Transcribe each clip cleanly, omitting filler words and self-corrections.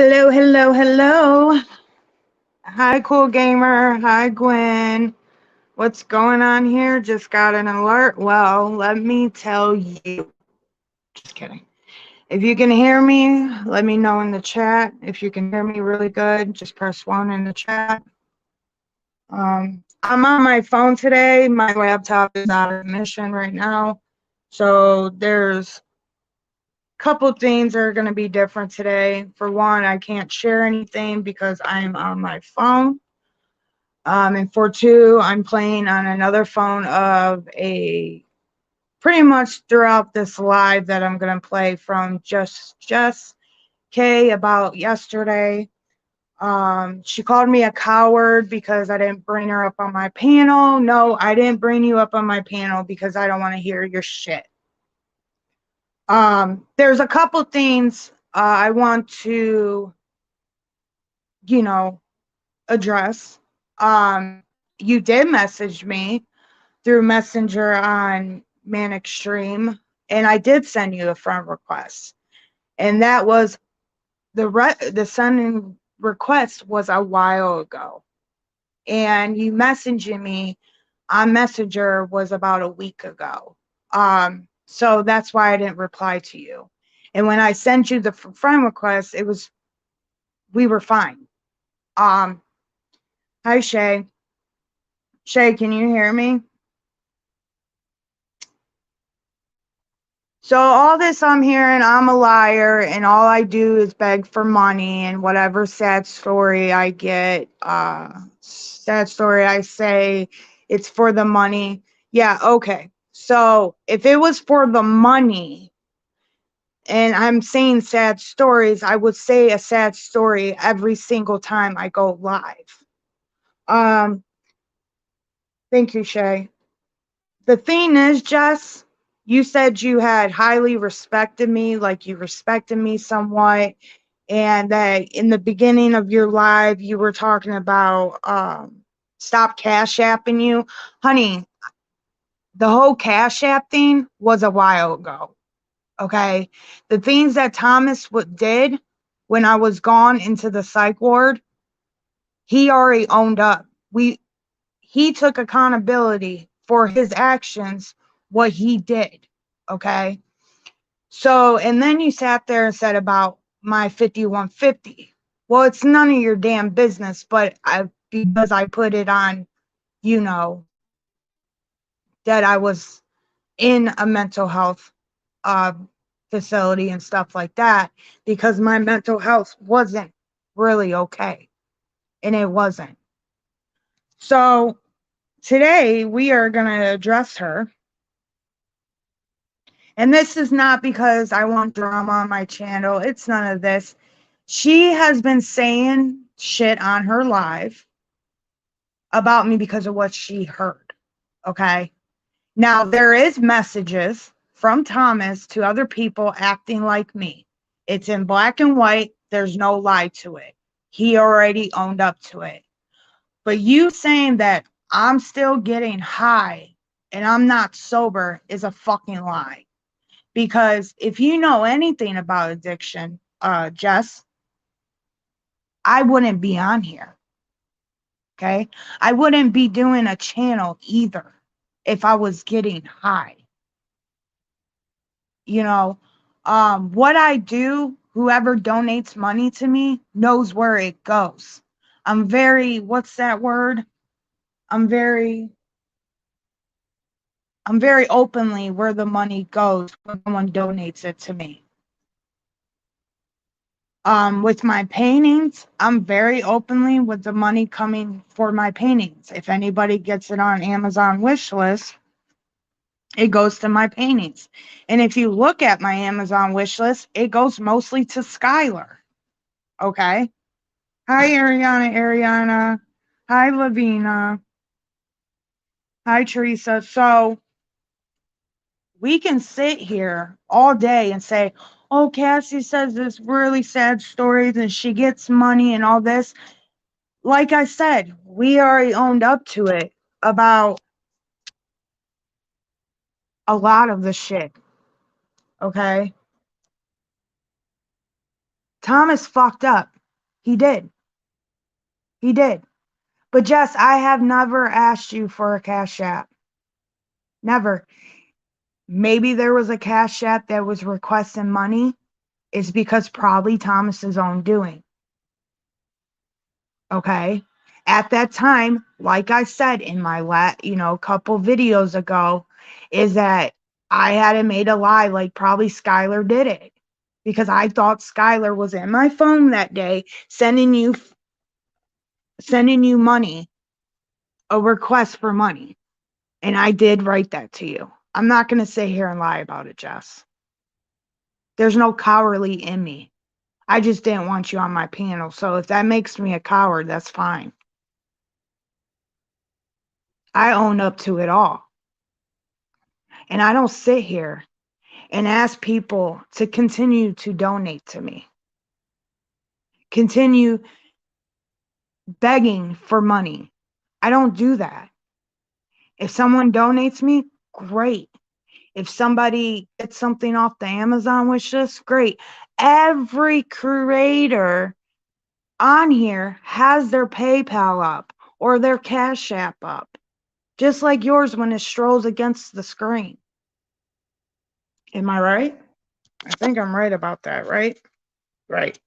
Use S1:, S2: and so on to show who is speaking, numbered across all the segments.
S1: Hello, hello, hello. Hi, Cool Gamer. Hi, Gwen. What's going on here? Just got an alert. Well, let me tell you. Just kidding. If you can hear me, let me know in the chat. If you can hear me really good, just press 1 in the chat. I'm on my phone today. My laptop is out of mission right now. So there's couple things are going to be different today. For one, I can't share anything because I'm on my phone. And for two, I'm playing on another phone of a pretty much throughout this live that I'm going to play from Jess K about yesterday. She called me a coward because I didn't bring her up on my panel. No, I didn't bring you up on my panel because I don't want to hear your shit. There's a couple things I want to, address. You did message me through Messenger on Manic Stream, and I did send you a friend request. And that was the sending request was a while ago. And you messaging me on Messenger was about a week ago. So that's why I didn't reply to you. And when I sent you the friend request, we were fine. Hi Shay. Shay, can you hear me? So all this I'm hearing, I'm a liar, and all I do is beg for money, and whatever sad story I get, sad story I say, it's for the money. Yeah, okay. So if it was for the money, and I'm saying sad stories, I would say a sad story every single time I go live. Um, thank you, Shay. The thing is, Jess, you said you had highly respected me, like you respected me somewhat, and that in the beginning of your live, you were talking about stop Cash Apping you. Honey, the whole Cash App thing was a while ago. Okay. The things that Thomas did when I was gone into the psych ward, he already owned up. He took accountability for his actions, what he did. Okay. So, and then you sat there and said about my 5150. Well, it's none of your damn business, but because I put it on, you know, that I was in a mental health uh, facility and stuff like that, because my mental health wasn't really okay. And it wasn't. So today we are going to address her. And this is not because I want drama on my channel. It's none of this. She has been saying shit on her live about me because of what she heard. Okay. Now, there is messages from Thomas to other people acting like me. It's in black and white. There's no lie to it. He already owned up to it. But you saying that I'm still getting high and I'm not sober is a fucking lie. Because if you know anything about addiction, Jess, I wouldn't be on here. Okay. I wouldn't be doing a channel either if I was getting high. You know, what I do, whoever donates money to me knows where it goes. I'm very, what's that word? I'm very openly where the money goes when someone donates it to me. With my paintings, I'm very openly with the money coming for my paintings. If anybody gets it on Amazon wish list, it goes to my paintings. And if you look at my Amazon wish list, it goes mostly to Skylar. Okay. Hi, Ariana. Hi, Lavina. Hi, Teresa. So we can sit here all day and say, oh, Cassie says this really sad stories and she gets money and all this. Like I said, we already owned up to it about a lot of the shit. Okay. Thomas fucked up. He did. He did. But Jess, I have never asked you for a Cash App. Never. Maybe there was a Cash App that was requesting money. It's because probably Thomas's own doing. Okay. At that time, like I said in my couple videos ago, is that I hadn't made a lie like probably Skylar did it. Because I thought Skylar was in my phone that day sending you money, a request for money. And I did write that to you. I'm not going to sit here and lie about it, Jess. There's no cowardly in me. I just didn't want you on my panel. So if that makes me a coward, that's fine. I own up to it all. And I don't sit here and ask people to continue to donate to me. Continue begging for money. I don't do that. If someone donates me, great. If somebody gets something off the Amazon wish list, great. Every creator on here has their PayPal up or their Cash App up, just like yours when it strolls against the screen. Am I right? I think I'm right about that, right? Right.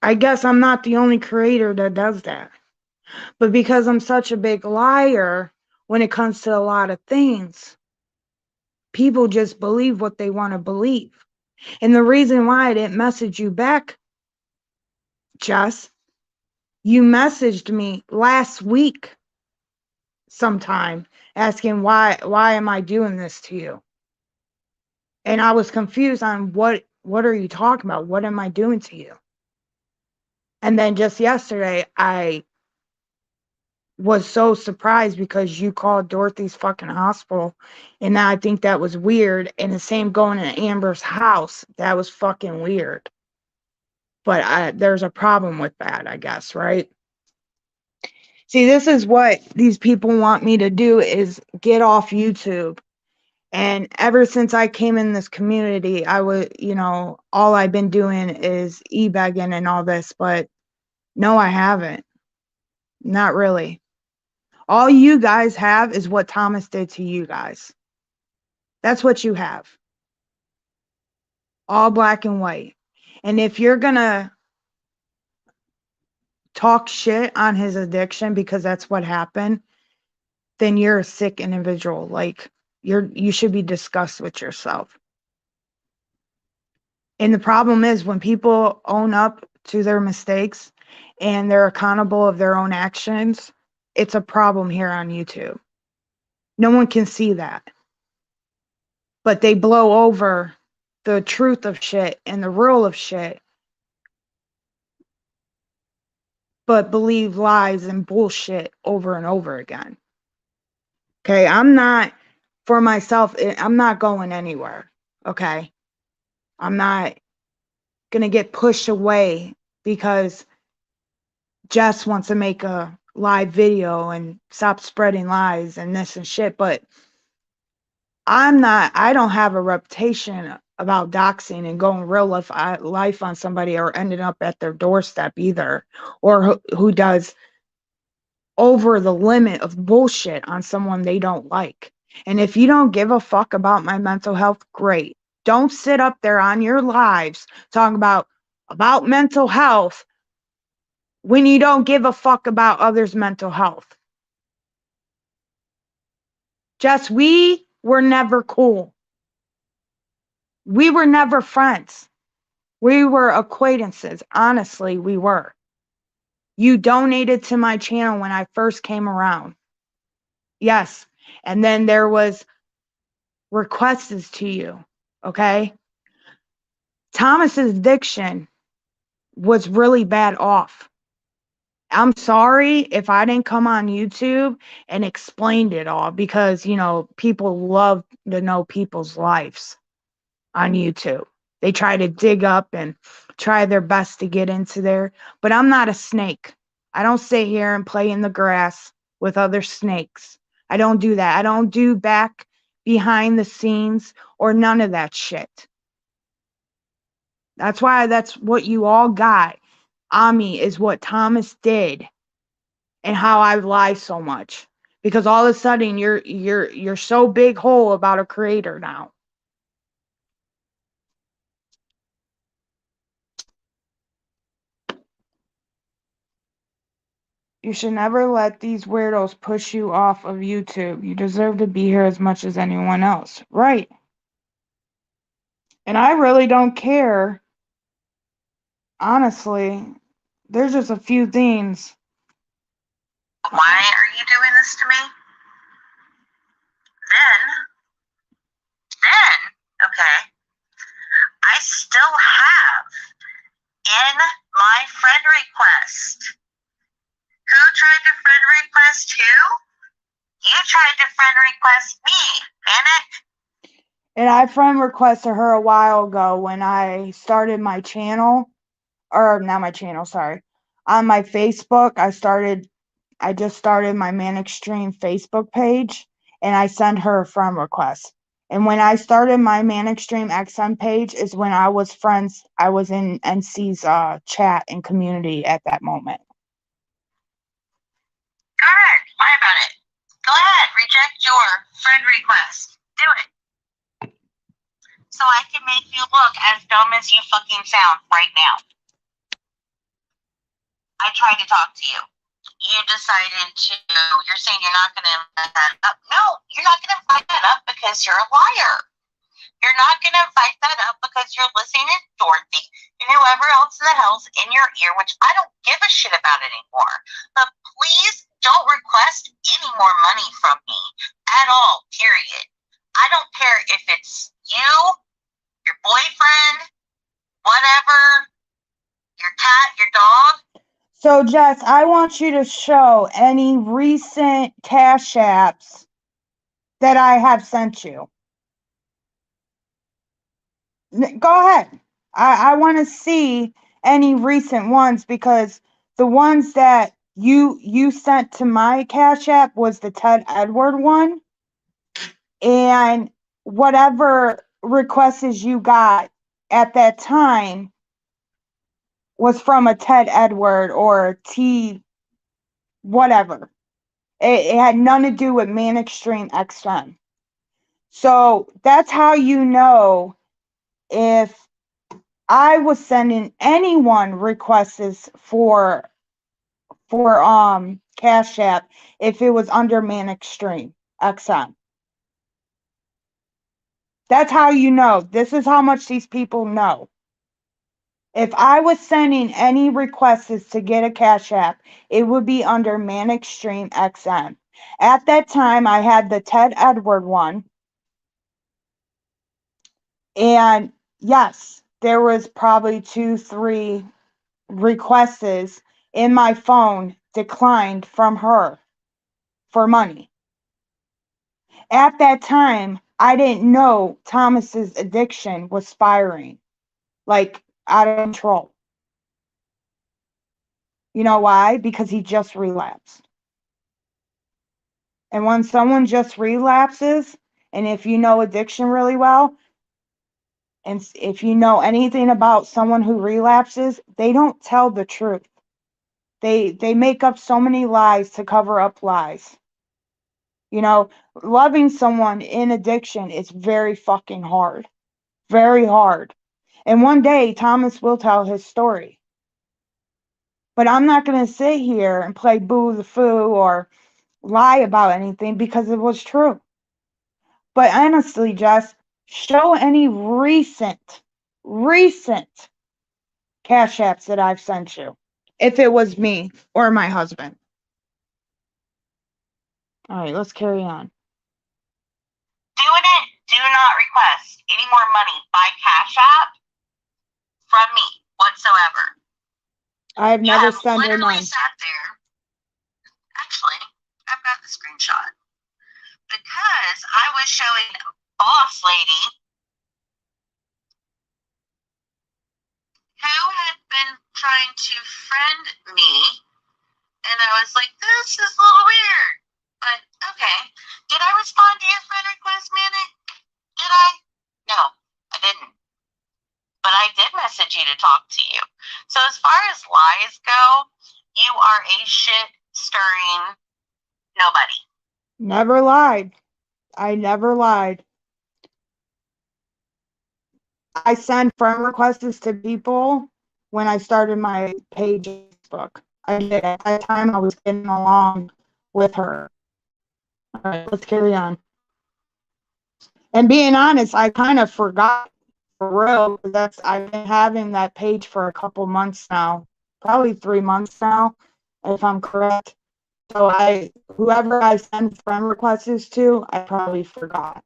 S1: I guess I'm not the only creator that does that. But because I'm such a big liar when it comes to a lot of things, people just believe what they want to believe. And the reason why I didn't message you back, Jess, you messaged me last week sometime asking why am I doing this to you? And I was confused on what are you talking about? What am I doing to you? And then just yesterday, I was so surprised because you called Dorothy's fucking hospital. And I think that was weird. And the same going to Amber's house. That was fucking weird. But there's a problem with that, I guess, right? See, this is what these people want me to do is get off YouTube. And ever since I came in this community, I would, all I've been doing is e-begging and all this. But no, I haven't. Not really. All you guys have is what Thomas did to you guys. That's what you have. All black and white. And if you're going to talk shit on his addiction because that's what happened, then you're a sick individual. Like you should be disgusted with yourself. And the problem is when people own up to their mistakes and they're accountable of their own actions, it's a problem here on YouTube. No one can see that. But they blow over the truth of shit and the real of shit, but believe lies and bullshit over and over again. Okay, I'm not, for myself, I'm not going anywhere. Okay, I'm not going to get pushed away because Jess wants to make a live video and stop spreading lies and this and shit. But I don't have a reputation about doxing and going real life on somebody or ending up at their doorstep either, or who does over the limit of bullshit on someone they don't like. And if you don't give a fuck about my mental health, great. Don't sit up there on your lives talking about mental health when you don't give a fuck about others' mental health. Jess, we were never cool. We were never friends. We were acquaintances. Honestly, we were. You donated to my channel when I first came around. Yes. And then there was requests to you. Okay. Thomas's addiction was really bad off. I'm sorry if I didn't come on YouTube and explained it all because, people love to know people's lives on YouTube. They try to dig up and try their best to get into there. But I'm not a snake. I don't sit here and play in the grass with other snakes. I don't do that. I don't do back behind the scenes or none of that shit. That's why that's what you all got on me, is what Thomas did and how I lie so much. Because all of a sudden you're so big hole about a creator now. You should never let these weirdos push you off of YouTube. You deserve to be here as much as anyone else. Right. And I really don't care. Honestly, there's just a few things.
S2: Why are you doing this to me? Then, okay, I still have in my friend request. Who tried to friend request who? You tried to friend request me, Manic.
S1: And I friend requested her a while ago when I started my channel. Or not my channel, sorry. On my Facebook, I just started my Manic Stream Facebook page, and I sent her a friend request. And when I started my Manic Stream XM page is when I was in NC's chat and community at that moment.
S2: Go ahead, lie about it. Go ahead, reject your friend request. Do it. So I can make you look as dumb as you fucking sound right now. I tried to talk to you. You decided to, you're saying you're not going to invite that up. No, you're not going to invite that up because you're a liar. You're not going to invite that up because you're listening to Dorothy and whoever else in the hell's in your ear, which I don't give a shit about anymore. But please don't request any more money from me at all, period. I don't care if it's you, your boyfriend, whatever, your cat, your dog.
S1: So, Jess, I want you to show any recent Cash Apps that I have sent you. Go ahead. I want to see any recent ones, because the ones that you sent to my Cash App was the Ted Edward one. And whatever requests you got at that time was from a Ted Edward or T whatever. It had nothing to do with Manic Stream XM. So that's how you know if I was sending anyone requests for Cash App if it was under Manic Stream XM. That's how you know. This is how much these people know. If I was sending any requests to get a Cash App, it would be under Manic Stream XM. At that time, I had the Ted Edward one. And yes, there was probably 2-3 requests in my phone declined from her for money. At that time, I didn't know Thomas's addiction was spiraling, like, out of control. You know why? Because he just relapsed. And when someone just relapses, and if you know addiction really well, and if you know anything about someone who relapses, they don't tell the truth. They make up so many lies to cover up lies. You know, loving someone in addiction is very fucking hard. Very hard. And one day, Thomas will tell his story. But I'm not going to sit here and play boo the foo or lie about anything, because it was true. But honestly, Jess, show any recent Cash Apps that I've sent you, if it was me or my husband. All right, let's carry on.
S2: Doing it, do not request any more money by Cash App from me whatsoever.
S1: I have never sent her money.
S2: Sat there. Actually, I've got the screenshot. Because I was showing Boss Lady, who had been trying to friend me, and I was like, this is a little weird. But okay. Did I respond to your friend request, Manic? Did I? No, I didn't. But I did message you to talk to you. So as far as lies go, you are a shit stirring nobody.
S1: Never lied. I never lied. I send friend requests to people when I started my page on Facebook. I did. At that time, I was getting along with her. All right, let's carry on. And being honest, I kind of forgot for real. I've been having that page for a couple months now, probably 3 months now, if I'm correct. So whoever I send friend requests to, I probably forgot.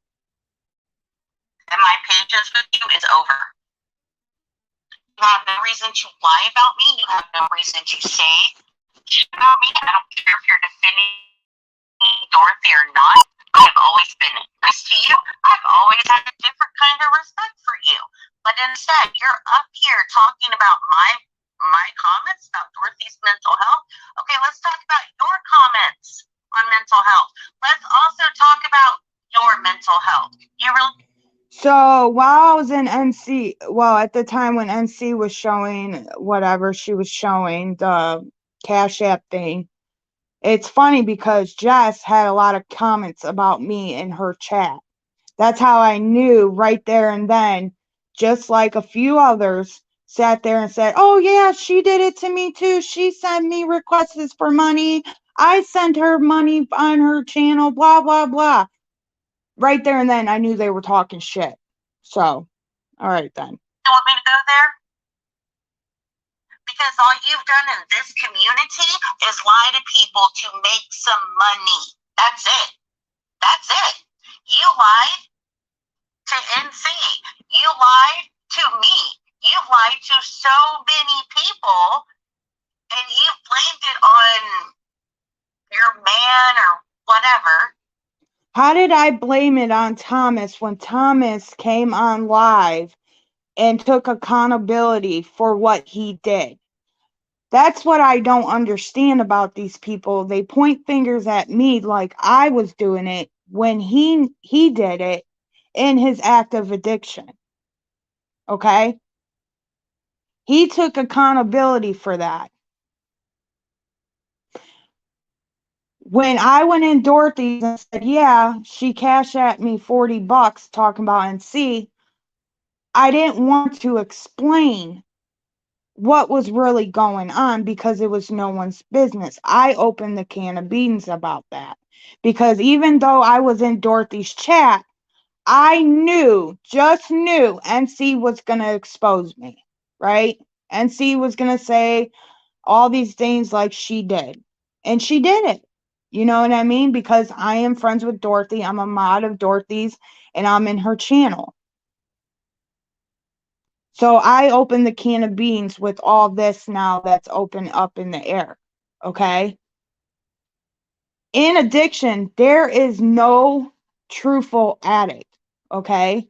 S2: And my patience with you is over. You have no reason to lie about me. You have no reason to say shit about me. I don't care if you're defending Dorothy or not. I've always been nice to you. I've always had a different kind of respect for you. But instead, you're up here talking about my comments about Dorothy's mental health. Okay, let's talk about your comments on mental health. Let's also talk about your mental health. You really.
S1: So while I was in NC, well, at the time when NC was showing whatever she was showing, the Cash App thing, it's funny because Jess had a lot of comments about me in her chat. That's how I knew right there and then, just like a few others sat there and said, oh yeah, she did it to me too. She sent me requests for money. I sent her money on her channel, blah, blah, blah. Right there and then I knew they were talking shit. So, all right then.
S2: You want me to go there? Because all you've done in this community is lie to people to make some money. That's it. That's it. You lied to NC. You lied to me. You lied to so many people, and you blamed it on your man or whatever.
S1: How did I blame it on Thomas when Thomas came on live and took accountability for what he did? That's what I don't understand about these people. They point fingers at me like I was doing it when he did it in his act of addiction. Okay? He took accountability for that. When I went in Dorothy's and said, yeah, she cashed at me $40 talking about NC, I didn't want to explain what was really going on because it was no one's business. I opened the can of beans about that because even though I was in Dorothy's chat, I just knew NC was going to expose me, right? NC was going to say all these things like she did, and she did it. You know what I mean? Because I am friends with Dorothy. I'm a mod of Dorothy's, and I'm in her channel. So I opened the can of beans with all this now that's open up in the air. Okay? In addiction, there is no truthful addict. Okay?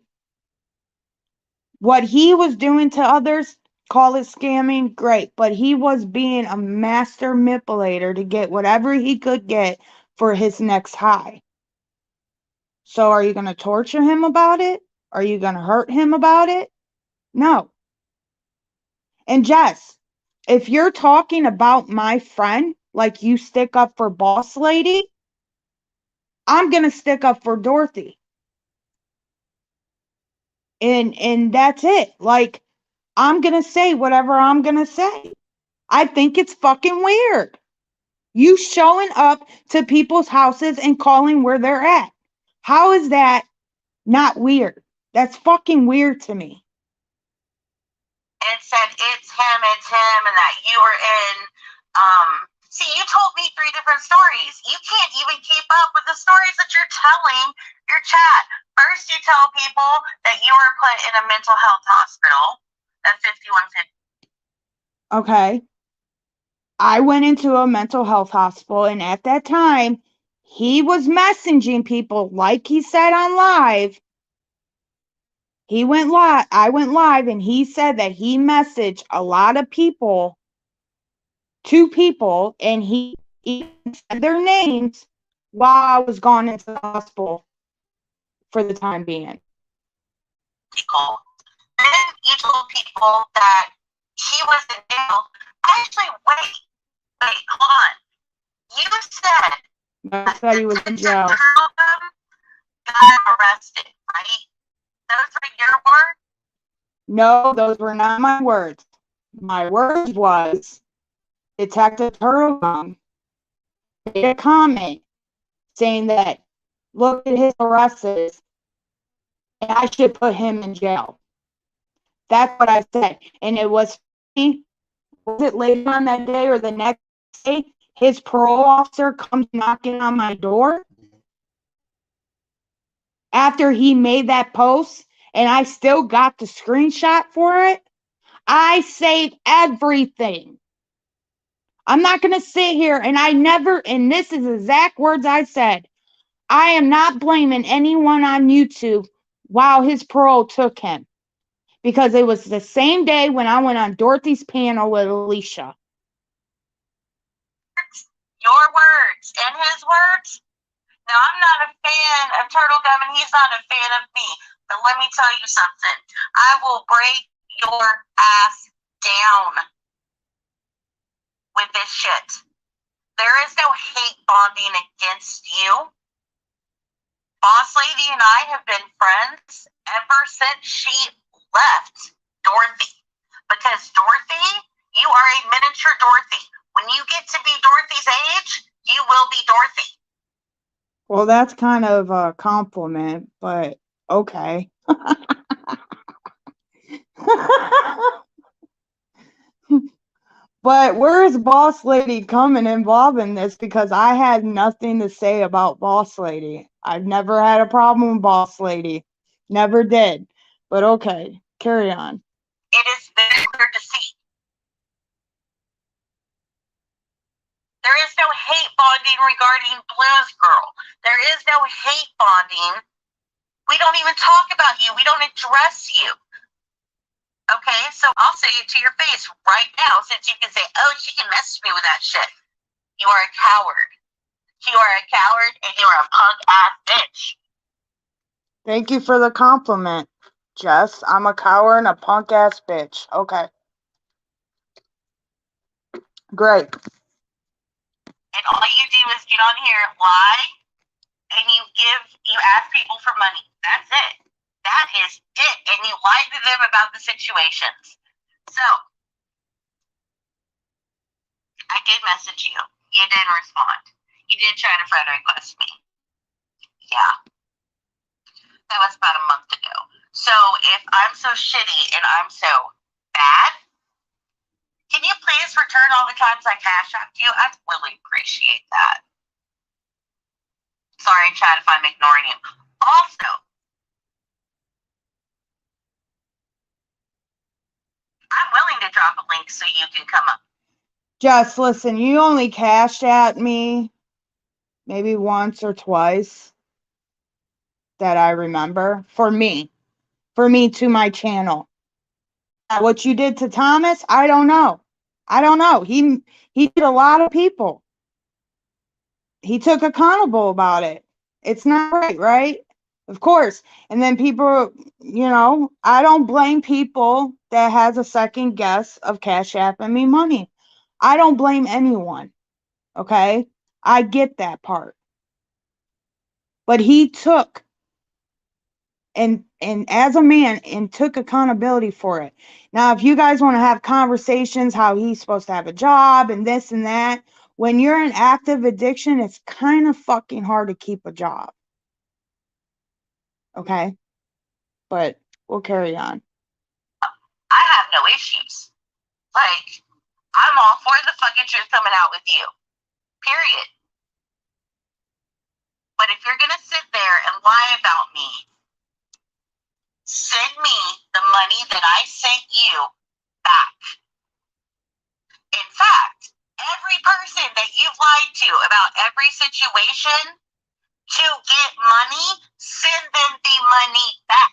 S1: What he was doing to others, call it scamming, great. But he was being a master manipulator to get whatever he could get for his next high. So are you going to torture him about it? Are you going to hurt him about it? No. And Jess, if you're talking about my friend like you stick up for Boss Lady, I'm going to stick up for Dorothy. And that's it. Like, I'm going to say whatever I'm going to say. I think it's fucking weird. You showing up to people's houses and calling where they're at. How is that not weird? That's fucking weird to me.
S2: And said it's him, and that you were in. See, you told me 3 different stories. You can't even keep up with the stories that you're telling your chat. First, you tell people that you were put in a mental health hospital. That's 5150.
S1: Okay. I went into a mental health hospital, and at that time, he was messaging people like he said on live. I went live, and he said that he messaged a lot of people, 2 people, and he even said their names while I was gone into the hospital for the time being.
S2: Then you told people that he was in jail. Actually, wait, hold on. You said
S1: I said he was in jail.
S2: Got arrested, right? Those were your words?
S1: No, those were not my words. My words was Detective Turtlegum made a comment saying that look at his arrests and I should put him in jail. That's what I said. And it was it later on that day or the next day, his parole officer comes knocking on my door after he made that post, and I still got the screenshot for it. I saved everything. I'm not going to sit here and and this is exact words I said, I am not blaming anyone on YouTube while his parole took him. Because it was the same day when I went on Dorothy's panel with Alicia.
S2: Your words and his words. Now, I'm not a fan of Turtlegum, and he's not a fan of me. But let me tell you something. I will break your ass down with this shit. There is no hate bonding against you. Boss Lady and I have been friends ever since she left Dorothy. Because Dorothy, you are a miniature Dorothy. When you get to be Dorothy's age, you will be Dorothy.
S1: Well, that's kind of a compliment, but okay. But where's Boss Lady coming involved in this? Because I had nothing to say about Boss Lady. I've never had a problem with Boss Lady. Never did. But okay, carry on.
S2: It is very clear to see. There is no hate bonding regarding Blues Girl. There is no hate bonding. We don't even talk about you. We don't address you. Okay, so I'll say it to your face right now, since you can say, oh, she can mess with me with that shit. You are a coward. You are a coward, and you are a punk-ass bitch.
S1: Thank you for the compliment, Jess. I'm a coward and a punk-ass bitch. Okay. Great.
S2: And all you do is get on here, lie, and you ask people for money. That's it. That is it. And you lie to them about the situations. So, I did message you. You didn't respond. You did try to friend request me. Yeah. That was about a month ago. So, if I'm so shitty and I'm so bad, can you please return all the times I cash out to you? I'd really appreciate that. Sorry, Chad, if I'm ignoring you. Also, I'm willing to drop a link so you can come up.
S1: Jess, listen, you only cashed at me maybe once or twice that I remember for me to my channel. What you did to Thomas, I don't know. He did a lot of people. He took accountable about it. It's not right? Of course. And then people, I don't blame people that has a second guess of Cash Apping me money. I don't blame anyone. Okay? I get that part. But he took and as a man and took accountability for it. Now, if you guys want to have conversations how he's supposed to have a job and this and that, when you're in active addiction, it's kind of fucking hard to keep a job. Okay? But we'll carry on.
S2: I have no issues. Like, I'm all for the fucking truth coming out with you. Period. But if you're gonna sit there and lie about me, send me the money that I sent you back. In fact, every person that you've lied to about every situation to get money, send them the money back.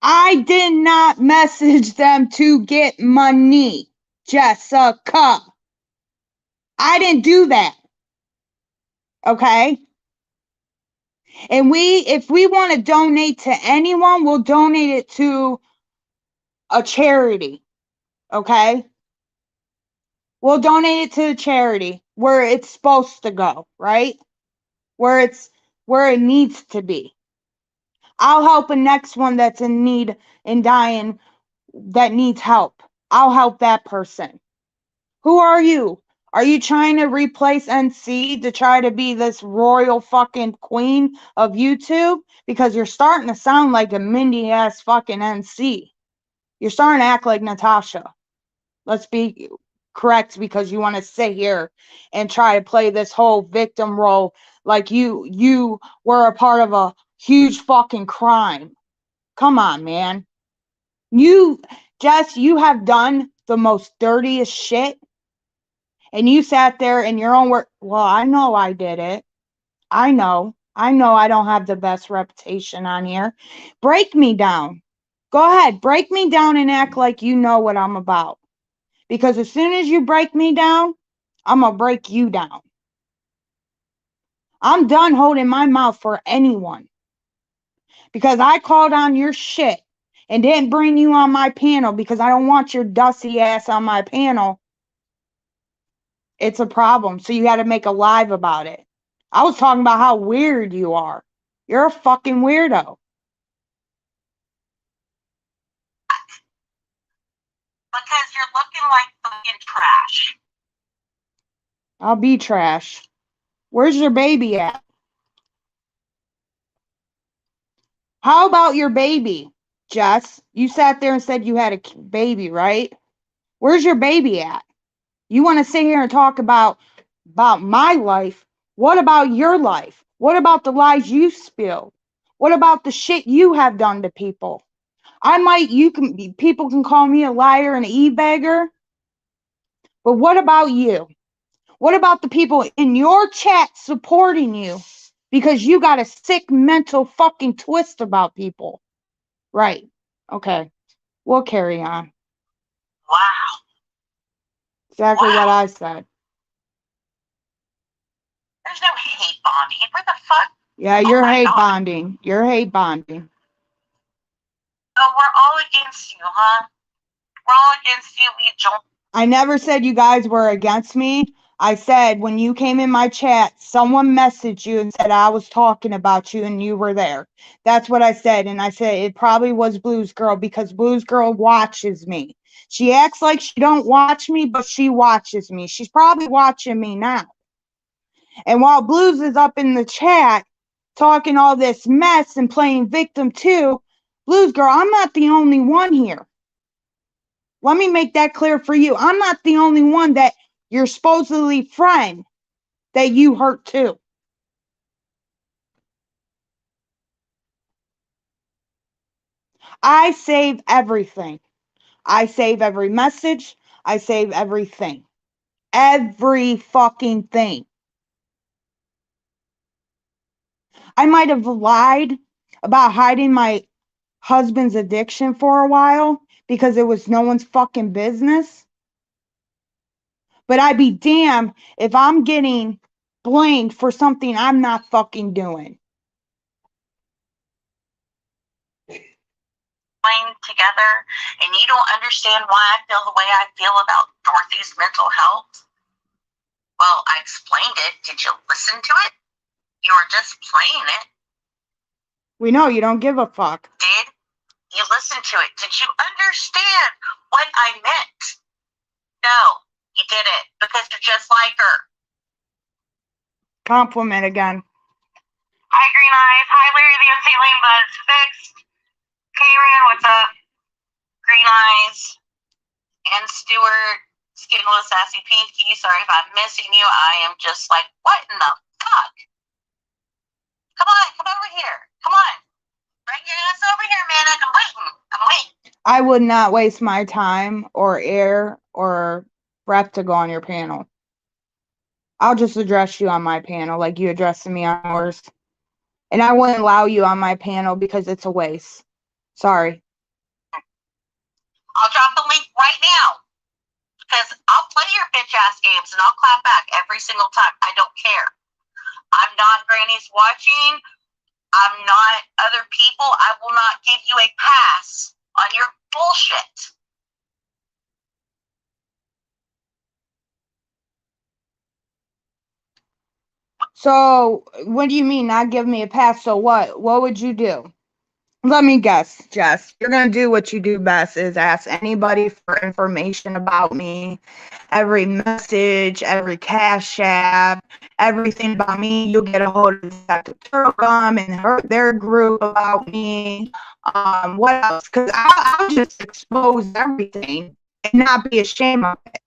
S1: I did not message them to get money, Jessica. I didn't do that. Okay? And if we want to donate to anyone, we'll donate it to a charity. Okay? We'll donate it to a charity where it's supposed to go, right? Where it needs to be. I'll help a next one that's in need and dying that needs help. I'll help that person. Who are you? Are you trying to replace NC to try to be this royal fucking queen of YouTube? Because you're starting to sound like a Mindy ass fucking NC. You're starting to act like Natasha. Let's be correct, because you want to sit here and try to play this whole victim role like you were a part of a huge fucking crime. Come on, man. Jess, you have done the most dirtiest shit, and you sat there in your own work. Well, I know I did it. I know I don't have the best reputation on here. Break me down. Go ahead, break me down and act like you know what I'm about. Because as soon as you break me down, I'm going to break you down. I'm done holding my mouth for anyone. Because I called on your shit and didn't bring you on my panel because I don't want your dusty ass on my panel. It's a problem. So you got to make a live about it. I was talking about how weird you are. You're a fucking weirdo.
S2: Because you're looking like fucking trash.
S1: I'll be trash. Where's your baby at? How about your baby, Jess? You sat there and said you had a baby, right? Where's your baby at? You want to sit here and talk about my life. What about your life? What about the lies you spilled? What about the shit you have done to people? People can call me a liar and an e-bagger, but what about you? What about the people in your chat supporting you because you got a sick mental fucking twist about people? Right. Okay. We'll carry on.
S2: Wow.
S1: Exactly what I said.
S2: There's no hate bonding. Where the fuck?
S1: Yeah, you're hate bonding. You're hate bonding.
S2: Oh, we're all against you, huh? We're all against you. We joined.
S1: I never said you guys were against me. I said when you came in my chat, someone messaged you and said I was talking about you and you were there. That's what I said. And I said it probably was Blues Girl because Blues Girl watches me. She acts like she don't watch me, but she watches me. She's probably watching me now. And while Blues is up in the chat talking all this mess and playing victim too, Blues Girl, I'm not the only one here. Let me make that clear for you. I'm not the only one that your supposedly friend that you hurt too. I save everything. I save every message. I save everything. Every fucking thing. I might have lied about hiding my husband's addiction for a while because it was no one's fucking business. But I'd be damned if I'm getting blamed for something I'm not fucking doing.
S2: Together, and you don't understand why I feel the way I feel about Dorothy's mental health. Well, I explained it. Did you listen to it? You were just playing it.
S1: We know you don't give a fuck.
S2: Did you listen to it? Did you understand what I meant? No, you didn't, because you're just like her.
S1: Compliment again.
S2: Hi, Green Eyes. Hi, Larry the MC Lane Buzz. Fixed. Karen, what's up? Green Eyes. And Stuart, Skinless Sassy Pinky. Sorry if I'm missing you. I am just like, what in the fuck? Come on, come over here. Come on. Bring your ass over here, man. I'm waiting.
S1: I would not waste my time or air or breath to go on your panel. I'll just address you on my panel like you addressing me on yours. And I wouldn't allow you on my panel because it's a waste. Sorry.
S2: I'll drop the link right now. Because I'll play your bitch ass games and I'll clap back every single time. I don't care. I'm not Granny's watching. I'm not other people. I will not give you a pass on your bullshit.
S1: So, what do you mean not give me a pass? So what? What would you do? Let me guess, Jess. You're going to do what you do best is ask anybody for information about me, every message, every cash app, everything about me. You'll get a hold of Detective Turgum and their group about me. What else? Because I'll just expose everything and not be ashamed of it.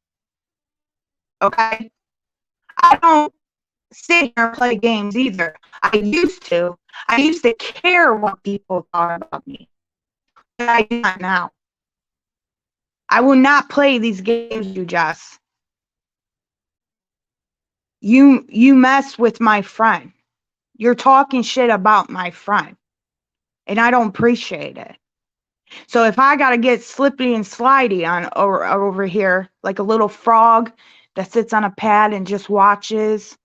S1: Okay? I don't sit here and play games either. I used to. I used to care what people thought about me. But I do not now. I will not play these games, you Jess. You mess with my friend. You're talking shit about my friend. And I don't appreciate it. So if I gotta get slippy and slidey on over here, like a little frog that sits on a pad and just watches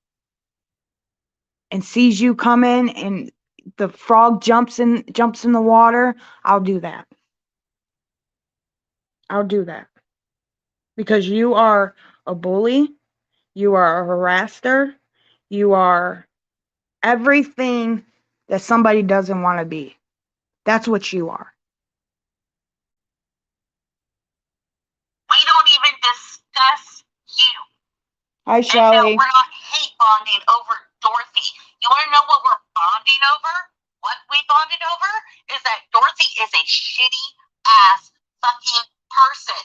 S1: and sees you coming and the frog jumps in the water, I'll do that. I'll do that. Because you are a bully, you are a harasser, you are everything that somebody doesn't want to be. That's what you are.
S2: We don't even discuss you.
S1: Hi,
S2: And no,
S1: Shelly.
S2: we're not hate bonding over Dorothy. You want to know what we're bonding over? What we bonded over is that Dorothy is a shitty ass fucking person.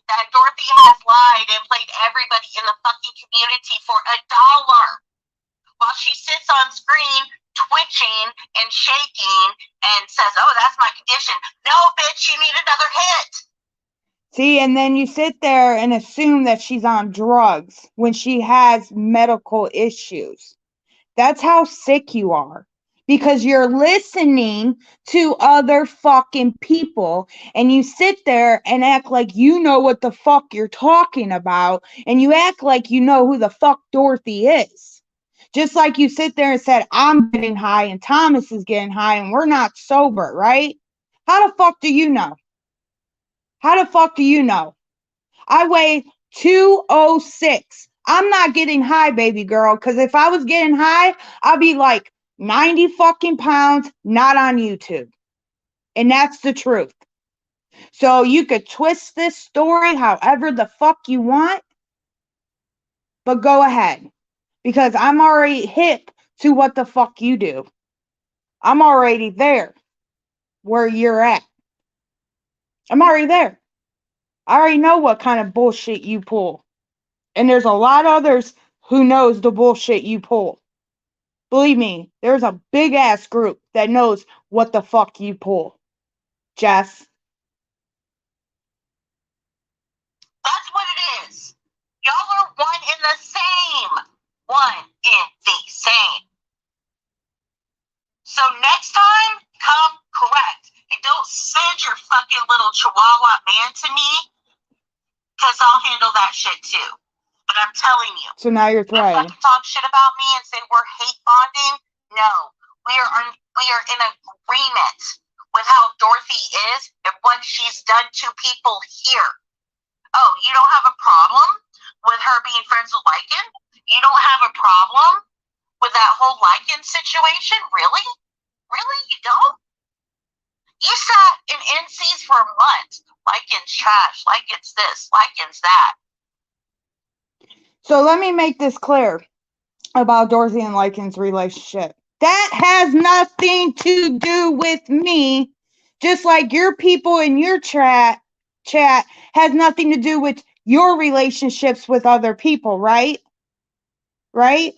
S2: That Dorothy has lied and played everybody in the fucking community for $1 while she sits on screen twitching and shaking and says, "Oh, that's my condition." No, bitch, you need another hit.
S1: See, and then you sit there and assume that she's on drugs when she has medical issues. That's how sick you are. Because you're listening to other fucking people and you sit there and act like you know what the fuck you're talking about and you act like you know who the fuck Dorothy is. Just like you sit there and said, I'm getting high and Thomas is getting high and we're not sober, right? How the fuck do you know? How the fuck do you know? I weigh 206. I'm not getting high, baby girl, because if I was getting high, I'd be like 90 fucking pounds, not on YouTube. And that's the truth. So you could twist this story however the fuck you want, but go ahead. Because I'm already hip to what the fuck you do. I'm already there where you're at. I'm already there. I already know what kind of bullshit you pull. And there's a lot of others who knows the bullshit you pull. Believe me, there's a big ass group that knows what the fuck you pull. Jess.
S2: That's what it is. Y'all are one in the same. One in the same. So next time, come correct. And don't send your fucking little chihuahua man to me, because I'll handle that shit too. But I'm telling you.
S1: So now you're threatening.
S2: You fucking talk shit about me and say we're hate bonding? No. We are in agreement with how Dorothy is and what she's done to people here. Oh, you don't have a problem with her being friends with Lycan? You don't have a problem with that whole Lycan situation? Really? Really? You don't? You sat in NCs for months. Lycan's trash. Lycan's this. Lycan's that.
S1: So let me make this clear about Dorothy and Lycan's relationship. That has nothing to do with me. Just like your people in your chat has nothing to do with your relationships with other people, right? Right?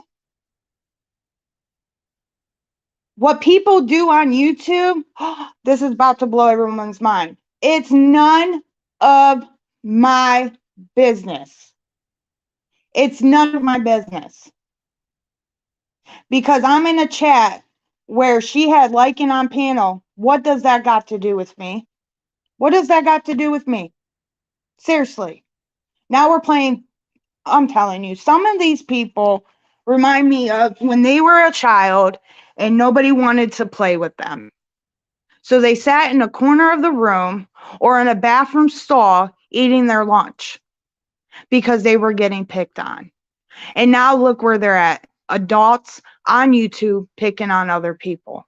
S1: What people do on YouTube, this is about to blow everyone's mind. It's none of my business. It's none of my business. Because I'm in a chat where she had Lycan on panel. What does that got to do with me? What does that got to do with me? Seriously. Now we're playing, I'm telling you, some of these people remind me of when they were a child and nobody wanted to play with them. So they sat in a corner of the room or in a bathroom stall eating their lunch because they were getting picked on. And now look where they're at. adults on YouTube picking on other people.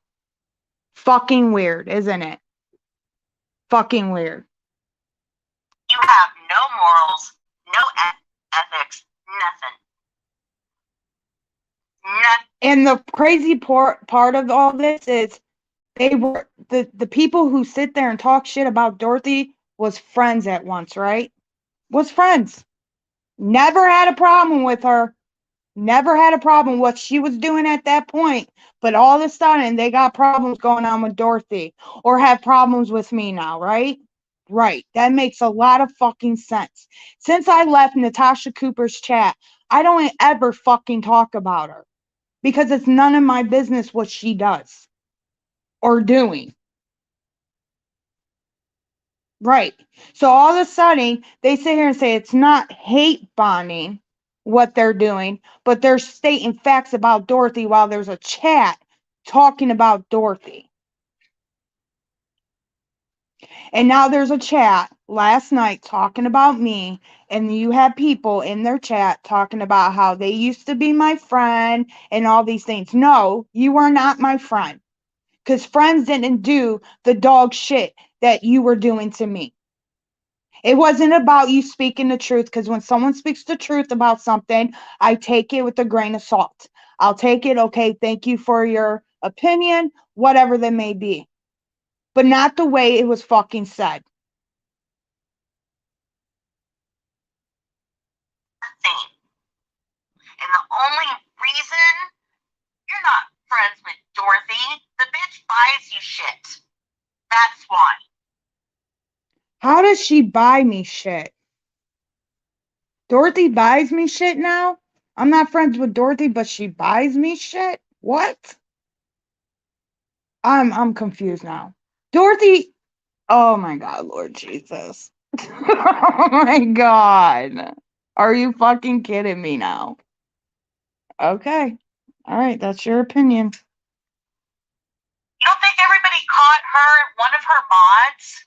S1: Fucking weird, isn't it? Fucking weird.
S2: You have no morals, no ethics, nothing. Nothing.
S1: And the crazy part of all this is they were the people who sit there and talk shit about Dorothy was friends at once, right? Was friends. Never had a problem with her. Never had a problem what she was doing at that point. But all of a sudden they got problems going on with Dorothy or have problems with me now, right? Right. That makes a lot of fucking sense. Since I left Natasha Cooper's chat, I don't ever fucking talk about her because it's none of my business what she does or doing. Right. So all of a sudden they sit here and say it's not hate bonding what they're doing, but they're stating facts about Dorothy while there's a chat talking about Dorothy. And now there's a chat last night talking about me, and you have people in their chat talking about how they used to be my friend and all these things. No, you are not my friend. Because friends didn't do the dog shit that you were doing to me. It wasn't about you speaking the truth, because when someone speaks the truth about something, I take it with a grain of salt. I'll take it, okay, thank you for your opinion, whatever that may be. But not the way it was fucking said.
S2: And the only reason you're not friends with Dorothy, the bitch buys you shit. That's why.
S1: How does she buy me shit? Dorothy buys me shit now? I'm not friends with Dorothy, but she buys me shit? What? I'm confused now. Dorothy, oh my God, Lord Jesus. Oh my God. Are you fucking kidding me now? Okay. All right, that's your opinion.
S2: You don't think everybody caught her, one of her mods,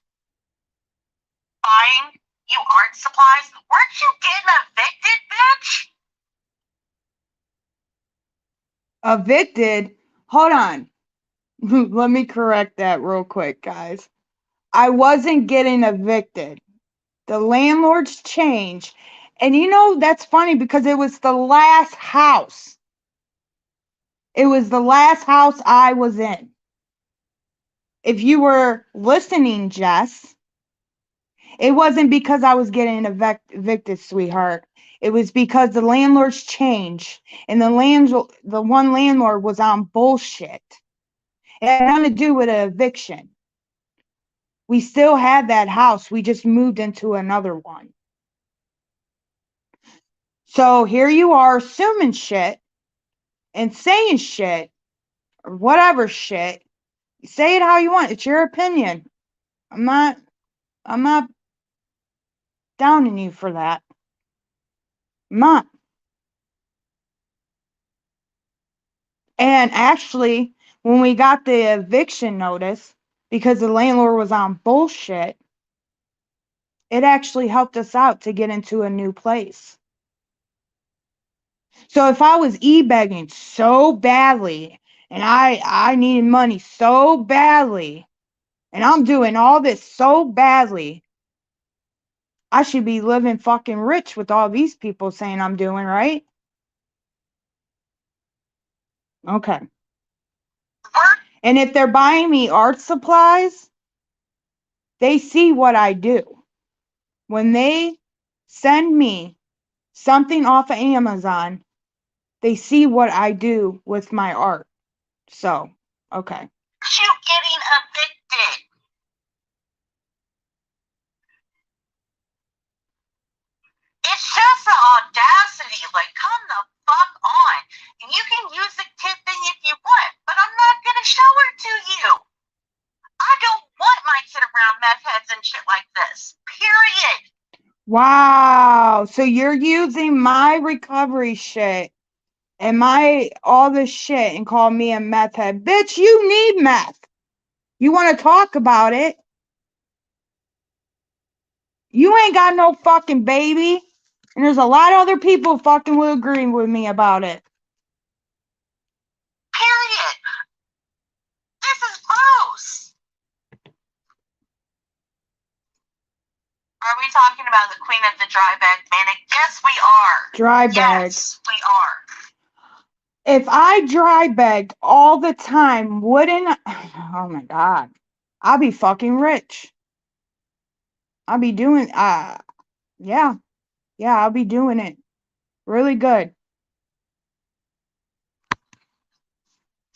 S2: buying you art supplies? Weren't you getting evicted, bitch?
S1: Evicted? Hold on. Let me correct that real quick, guys. I wasn't getting evicted. The landlords changed. And you know, that's funny because it was the last house. It was the last house I was in. If you were listening, Jess, it wasn't because I was getting evicted, sweetheart. It was because the landlords changed, and the one landlord was on bullshit. It had nothing to do with an eviction. We still had that house. We just moved into another one. So here you are assuming shit and saying shit or whatever shit. Say it how you want. It's your opinion. I'm not downing you for that. I'm not. And actually, when we got the eviction notice, because the landlord was on bullshit, it actually helped us out to get into a new place. So if I was e-begging so badly and I needed money so badly and I'm doing all this so badly, I should be living fucking rich with all these people saying I'm doing, right? Okay. And if they're buying me art supplies, they see what I do. When they send me something off of Amazon, they see what I do with my art. So, okay.
S2: You getting evicted. It's just the audacity. Like, come the fuck on. And you can use the kid thing if you want, but I'm not gonna show her to you. I don't want my kid around meth heads and shit like this. Period.
S1: Wow. So you're using my recovery shit and my all this shit and call me a meth head. Bitch, you need meth. You want to talk about it? You ain't got no fucking baby. And there's a lot of other people fucking will agree with me about it.
S2: talking about the queen of the dry bag, Manic? Yes, we are.
S1: Dry bag.
S2: Yes, we are.
S1: If I dry bagged all the time, wouldn't oh my God, I'd be fucking rich. I'll be doing yeah, I'll be doing it really good.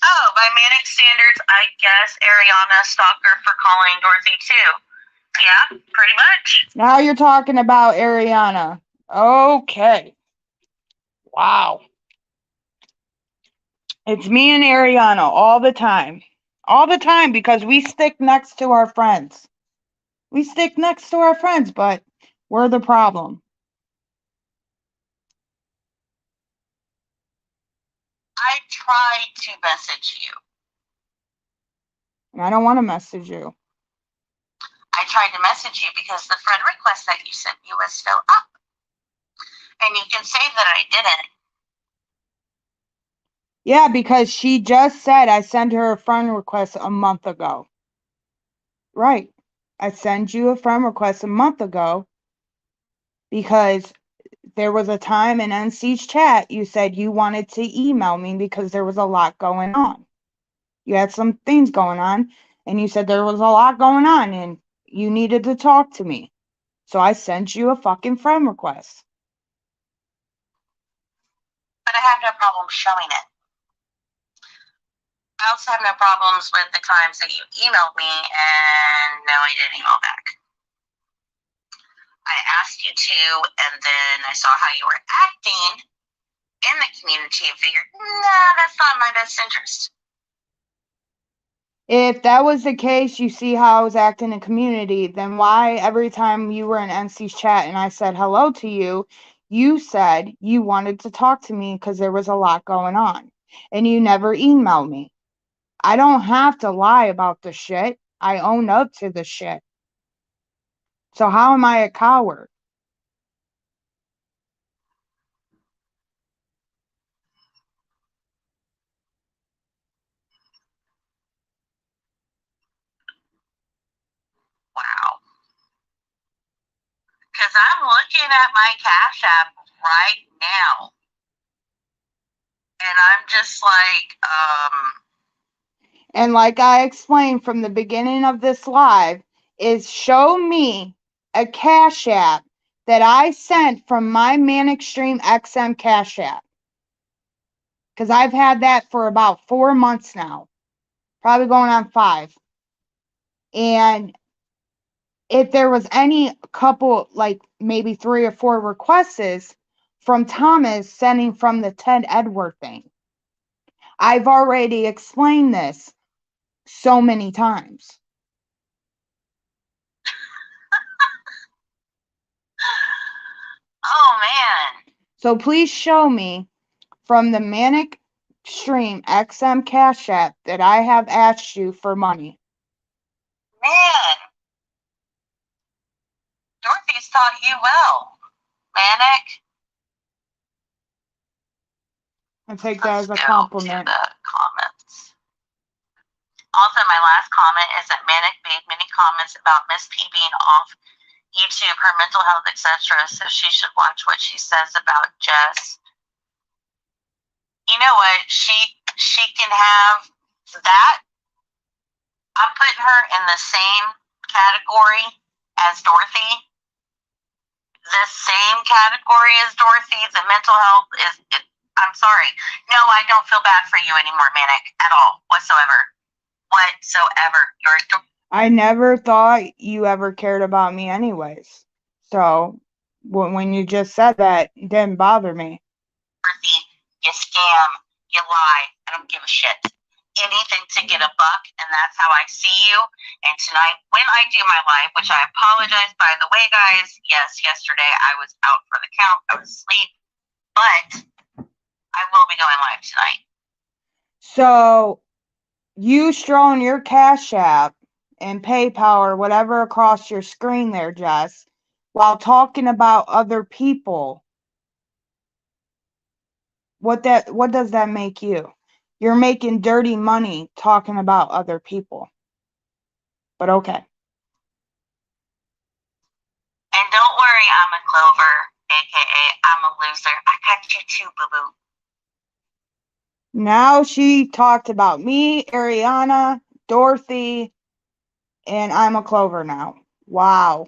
S2: Oh, by Manic standards, I guess Ariana stalker for calling Dorothy too. Yeah, pretty much.
S1: Now you're talking about Ariana. Okay. Wow. It's me and Ariana all the time. All the time, because we stick next to our friends. We stick next to our friends, but we're the problem.
S2: I tried to message you.
S1: And I don't want to message you.
S2: I tried to message you because the friend request that you sent me was still up. And you can say that I didn't.
S1: Yeah, because she just said I sent her a friend request a month ago. Right. I sent you a friend request a month ago because there was a time in NC's chat you said you wanted to email me because there was a lot going on. You had some things going on, and you said there was a lot going on, and you needed to talk to me. So I sent you a fucking friend request.
S2: But I have no problem showing it. I also have no problems with the times that you emailed me and no, I didn't email back. I asked you to, and then I saw how you were acting in the community and figured, nah, that's not in my best interest.
S1: If that was the case, you see how I was acting in community, then why every time you were in NC's chat and I said hello to you, you said you wanted to talk to me because there was a lot going on, and you never emailed me. I don't have to lie about the shit. I own up to the shit. So how am I a coward?
S2: Wow. Because I'm looking at my Cash App right now. And I'm just like,
S1: And like I explained from the beginning of this live, is show me a Cash App that I sent from my Manic Stream XM Cash App. Because I've had that for about 4 months now. Probably going on 5. And if there was any couple, like maybe 3 or 4 requests from Thomas sending from the Ted Edward thing. I've already explained this so many times.
S2: oh man.
S1: So please show me from the Manic Stream XM Cash App that I have asked you for money.
S2: Man. Dorothy's taught you well. Manic.
S1: I take that as a
S2: Let's go
S1: compliment.
S2: to the comments. Also, my last comment is that Manic made many comments about Miss P being off YouTube, her mental health, etc. So she should watch what she says about Jess. You know what? She can have that. I'm putting her in the same category as Dorothy. The same category as Dorothy. The mental health is. I'm sorry. No, I don't feel bad for you anymore, Manic, at all, whatsoever.
S1: I never thought you ever cared about me anyways. So when you just said that, it didn't bother me.
S2: Dorothy, you scam, you lie. I don't give a shit. Anything to get a buck, and that's how I see you. And tonight, when I do my live, which I apologize, by the way, guys. Yes, yesterday I was out for the count. I was asleep. But I will be going live tonight.
S1: So you strolling your Cash App and PayPal or whatever across your screen there, Jess, while talking about other people. What does that make you? You're making dirty money talking about other people. But okay.
S2: And don't worry, I'm a Clover, aka I'm a loser. I got you too, boo boo.
S1: Now she talked about me, Ariana, Dorothy, and I'm a Clover now. Wow.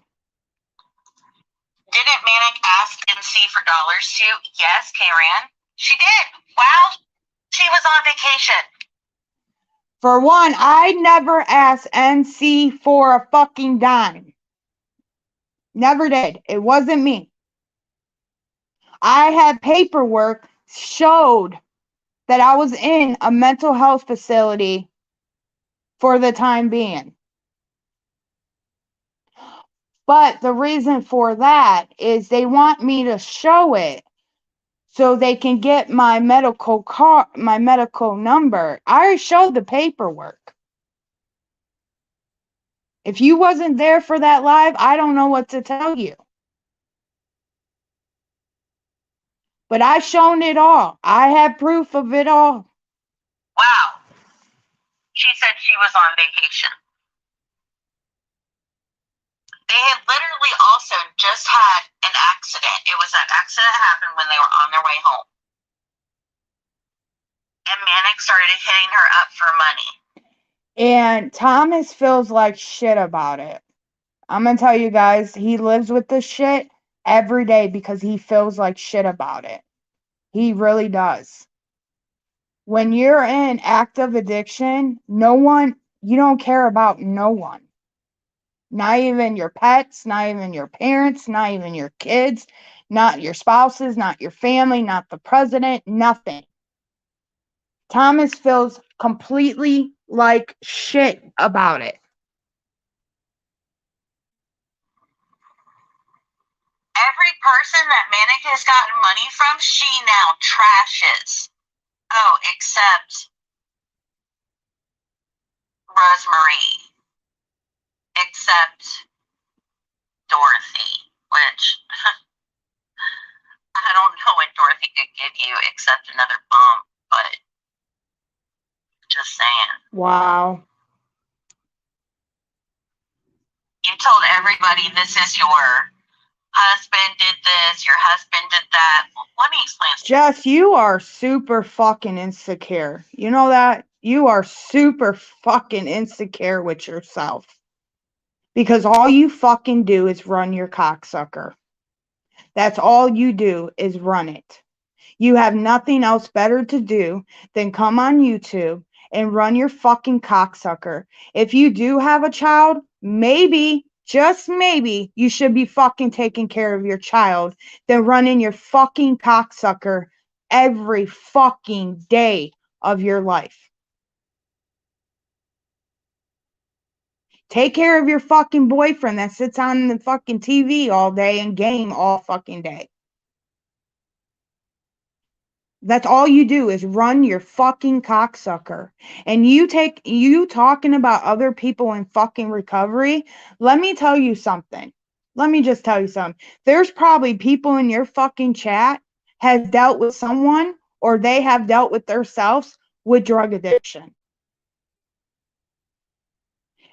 S2: Didn't Manic ask NC for dollars too? Yes, Karen. She did. Wow. She was on vacation.
S1: For one, I never asked NC for a fucking dime. Never did. It wasn't me. I had paperwork showed that I was in a mental health facility for the time being. But the reason for that is they want me to show it so they can get my medical number. I already showed the paperwork. If you wasn't there for that live, I don't know what to tell you. But I've shown it all. I have proof of it all.
S2: Wow. She said she was on vacation. They had literally also just had an accident. It was an accident happened when they were on their way home. And Manic started hitting her up for money.
S1: And Thomas feels like shit about it. I'm going to tell you guys, he lives with this shit every day because he feels like shit about it. He really does. When you're in active addiction, you don't care about no one. Not even your pets, not even your parents, not even your kids, not your spouses, not your family, not the president, nothing. Thomas feels completely like shit about it.
S2: Every person that Manic has gotten money from, she now trashes. Oh, except Rosemary. Except Dorothy, which I don't know what Dorothy could give you except another bump, but just saying.
S1: Wow.
S2: You told everybody this is your husband did this, your husband did that. Well, let me explain.
S1: Jess, you are super fucking insecure. You know that? You are super fucking insecure with yourself. Because all you fucking do is run your cocksucker. That's all you do is run it. You have nothing else better to do than come on YouTube and run your fucking cocksucker. If you do have a child, maybe, just maybe, you should be fucking taking care of your child than running your fucking cocksucker every fucking day of your life. Take care of your fucking boyfriend that sits on the fucking TV all day and game all fucking day. That's all you do is run your fucking cocksucker. And you talking about other people in fucking recovery. Let me tell you something. Let me just tell you something. There's probably people in your fucking chat has dealt with someone or they have dealt with themselves with drug addiction.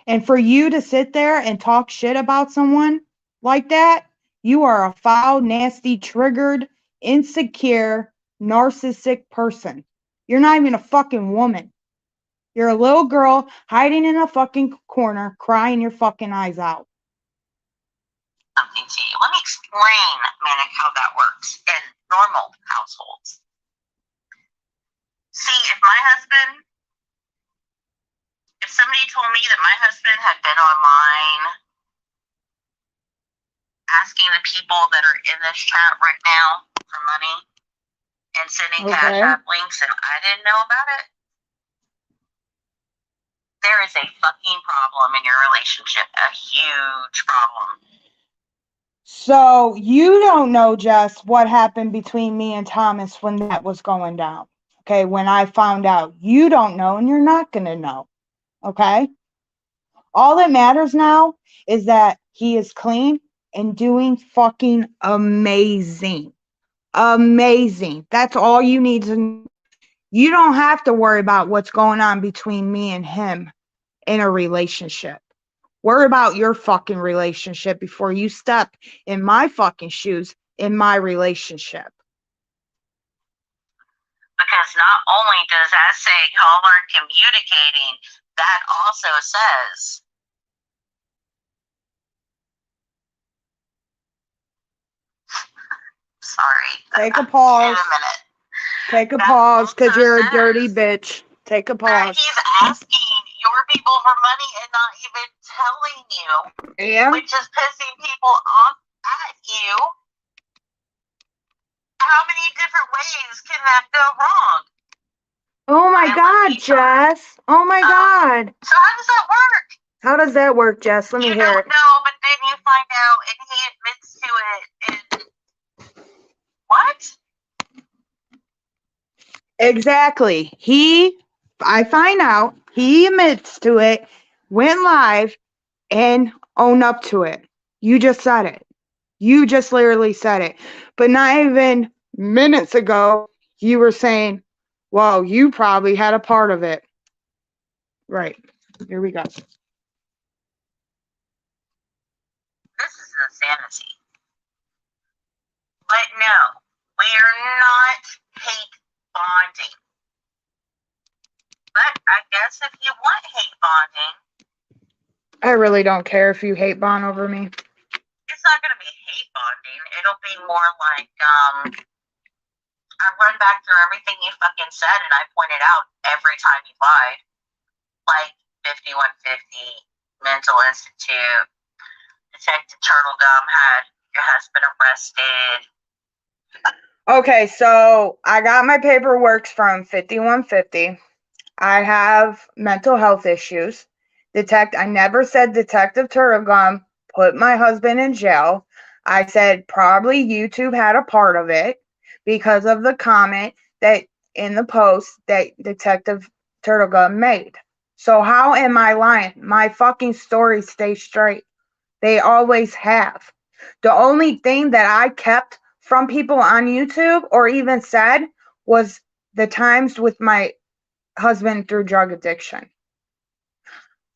S1: And for you to sit there and talk shit about someone like that, you are a foul, nasty, triggered, insecure, narcissistic person. You're not even a fucking woman. You're a little girl hiding in a fucking corner, crying your fucking eyes out.
S2: Something to you. Let me explain, Manic, how that works in normal households. See, if somebody told me that my husband had been online asking the people that are in this chat right now for money and sending Cash App links and I didn't know about it, there is a fucking problem in your relationship, a huge problem.
S1: So you don't know, Jess, what happened between me and Thomas when that was going down. Okay, when I found out. You don't know and you're not going to know. Okay? All that matters now is that he is clean and doing fucking amazing. Amazing. That's all you need to know. You don't have to worry about what's going on between me and him in a relationship. Worry about your fucking relationship before you step in my fucking shoes in my relationship.
S2: Because not only does that say y'all aren't communicating, that also says sorry.
S1: Take a pause.
S2: In a minute.
S1: Take a
S2: That
S1: pause because
S2: also
S1: you're a
S2: says
S1: dirty bitch. Take a
S2: that
S1: pause.
S2: he's asking your people for money and not even telling you,
S1: Yeah.
S2: which is pissing people off at you. How many different ways can that go wrong?
S1: Oh my God, Jess. Oh my God.
S2: So how does that work?
S1: How does that work, Jess? Let me
S2: You
S1: hear
S2: don't
S1: it.
S2: know, but then you find out and he admits to it. And what?
S1: Exactly. I find out, he admits to it, went live, and owned up to it. You just said it. You just literally said it. But not even minutes ago, you were saying, well, you probably had a part of it. Right. Here we go.
S2: This is insanity. But no, we are not hate bonding. But I guess if you want hate bonding,
S1: I really don't care if you hate bond over me.
S2: it's not going to be hate bonding. It'll be more like, I run back through everything you fucking said and I pointed out every time you lied. Like 5150, Mental Institute, Detective Turtlegum had your husband arrested.
S1: Okay, so I got my paperwork from 5150. I have mental health issues. I never said Detective Turtlegum put my husband in jail. I said probably YouTube had a part of it because of the comment that in the post that Detective Turtlegum made. So how am I lying? My fucking stories stay straight. They always have. The only thing that I kept from people on YouTube or even said was the times with my husband through drug addiction.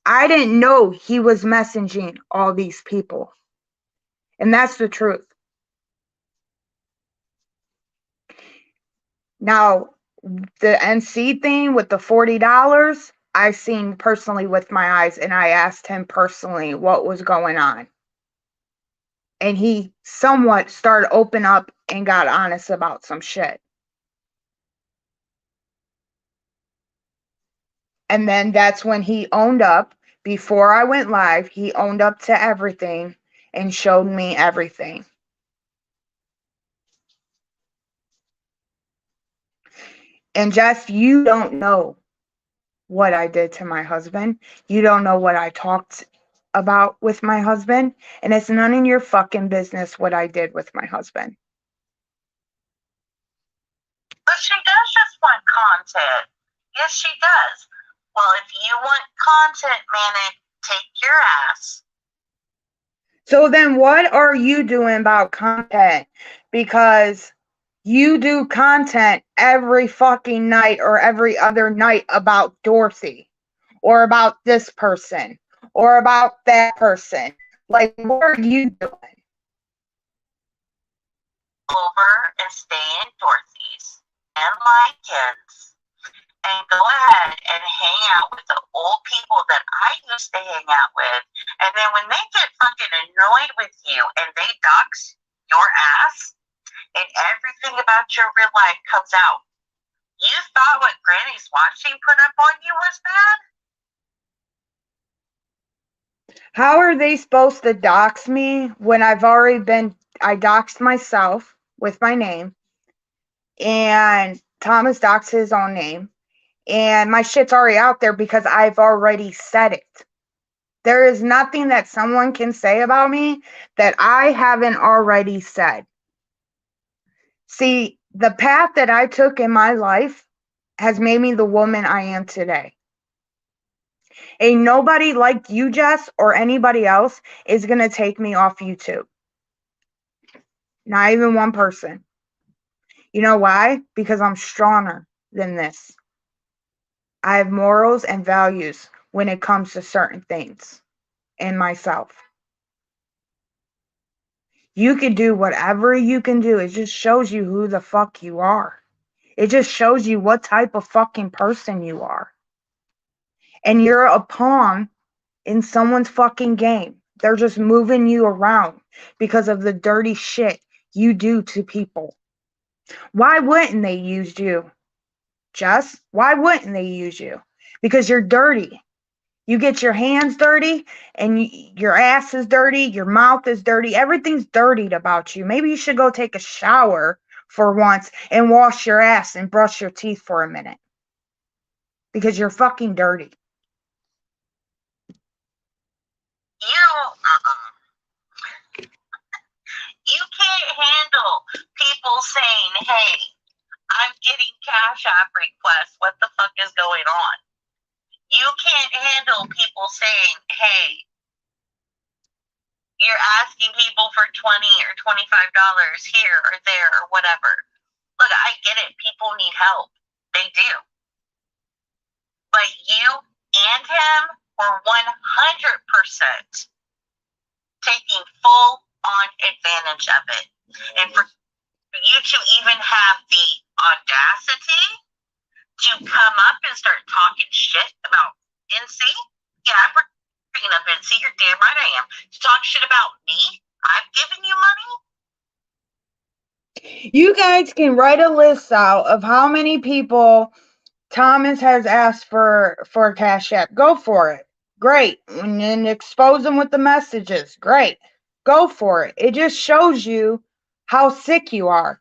S1: I didn't know he was messaging all these people. And that's the truth. Now, the NC thing with the $40, I seen personally with my eyes, and I asked him personally what was going on. And he somewhat started open up and got honest about some shit. And then that's when he owned up. Before I went live, he owned up to everything and showed me everything. And Jess, you don't know what I did to my husband. You don't know what I talked about with my husband. And it's none of your fucking business what I did with my husband.
S2: But she does just want content. Yes, she does. Well, if you want content, man, take your ass.
S1: So then what are you doing about content? Because you do content every fucking night or every other night about Dorothy or about this person or about that person. Like, what are you doing?
S2: Over and stay in Dorothy's and my kids and go ahead and hang out with the old people that I used to hang out with. And then when they get fucking annoyed with you and they dox your ass and everything about your real life comes out, you thought what Granny's watching put up on you was bad?
S1: How are they supposed to dox me when I doxed myself with my name and Thomas doxed his own name and my shit's already out there because I've already said it. There is nothing that someone can say about me that I haven't already said. See, the path that I took in my life has made me the woman I am today. Ain't nobody like you, Jess, or anybody else is going to take me off YouTube. Not even one person. You know why? Because I'm stronger than this. I have morals and values when it comes to certain things. and myself. You can do whatever you can do. It just shows you who the fuck you are. It just shows you what type of fucking person you are. And you're a pawn in someone's fucking game. They're just moving you around because of the dirty shit you do to people. Why wouldn't they use you, Jess? Why wouldn't they use you? Because you're dirty. You get your hands dirty and your ass is dirty, your mouth is dirty, everything's dirtied about you. Maybe you should go take a shower for once and wash your ass and brush your teeth for a minute. Because you're fucking dirty.
S2: You can't handle people saying, hey, I'm getting Cash App requests. What the fuck is going on? You can't handle people saying, hey, you're asking people for $20 or $25 here or there or whatever. Look, I get it. People need help. They do. But you and him were 100% taking full on advantage of it. And for you to even have the audacity to come up and start talking shit about NC, yeah, I'm bringing up NC, you're damn right I am. To talk shit about me, I've given you money.
S1: You guys can write a list out of how many people Thomas has asked for a Cash App. Go for it. Great. And then expose them with the messages. Great. Go for it. It just shows you how sick you are.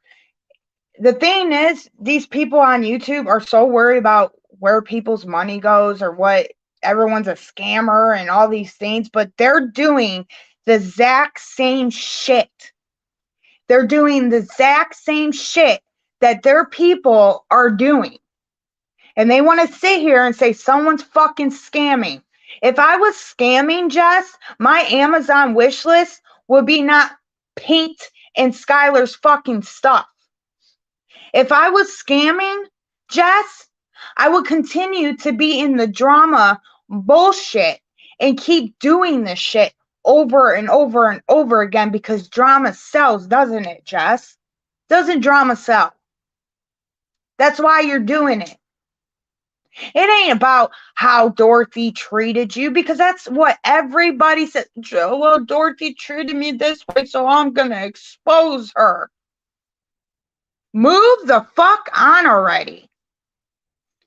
S1: The thing is, these people on YouTube are so worried about where people's money goes or what everyone's a scammer and all these things, but they're doing the exact same shit. They're doing the exact same shit that their people are doing. And they want to sit here and say someone's fucking scamming. If I was scamming, Jess, my Amazon wish list would be not Paint and Skylar's fucking stuff. If I was scamming, Jess, I would continue to be in the drama bullshit and keep doing this shit over and over and over again because drama sells, doesn't it, Jess? Doesn't drama sell? That's why you're doing it. It ain't about how Dorothy treated you because that's what everybody said. Well, Dorothy treated me this way, so I'm going to expose her. Move the fuck on already.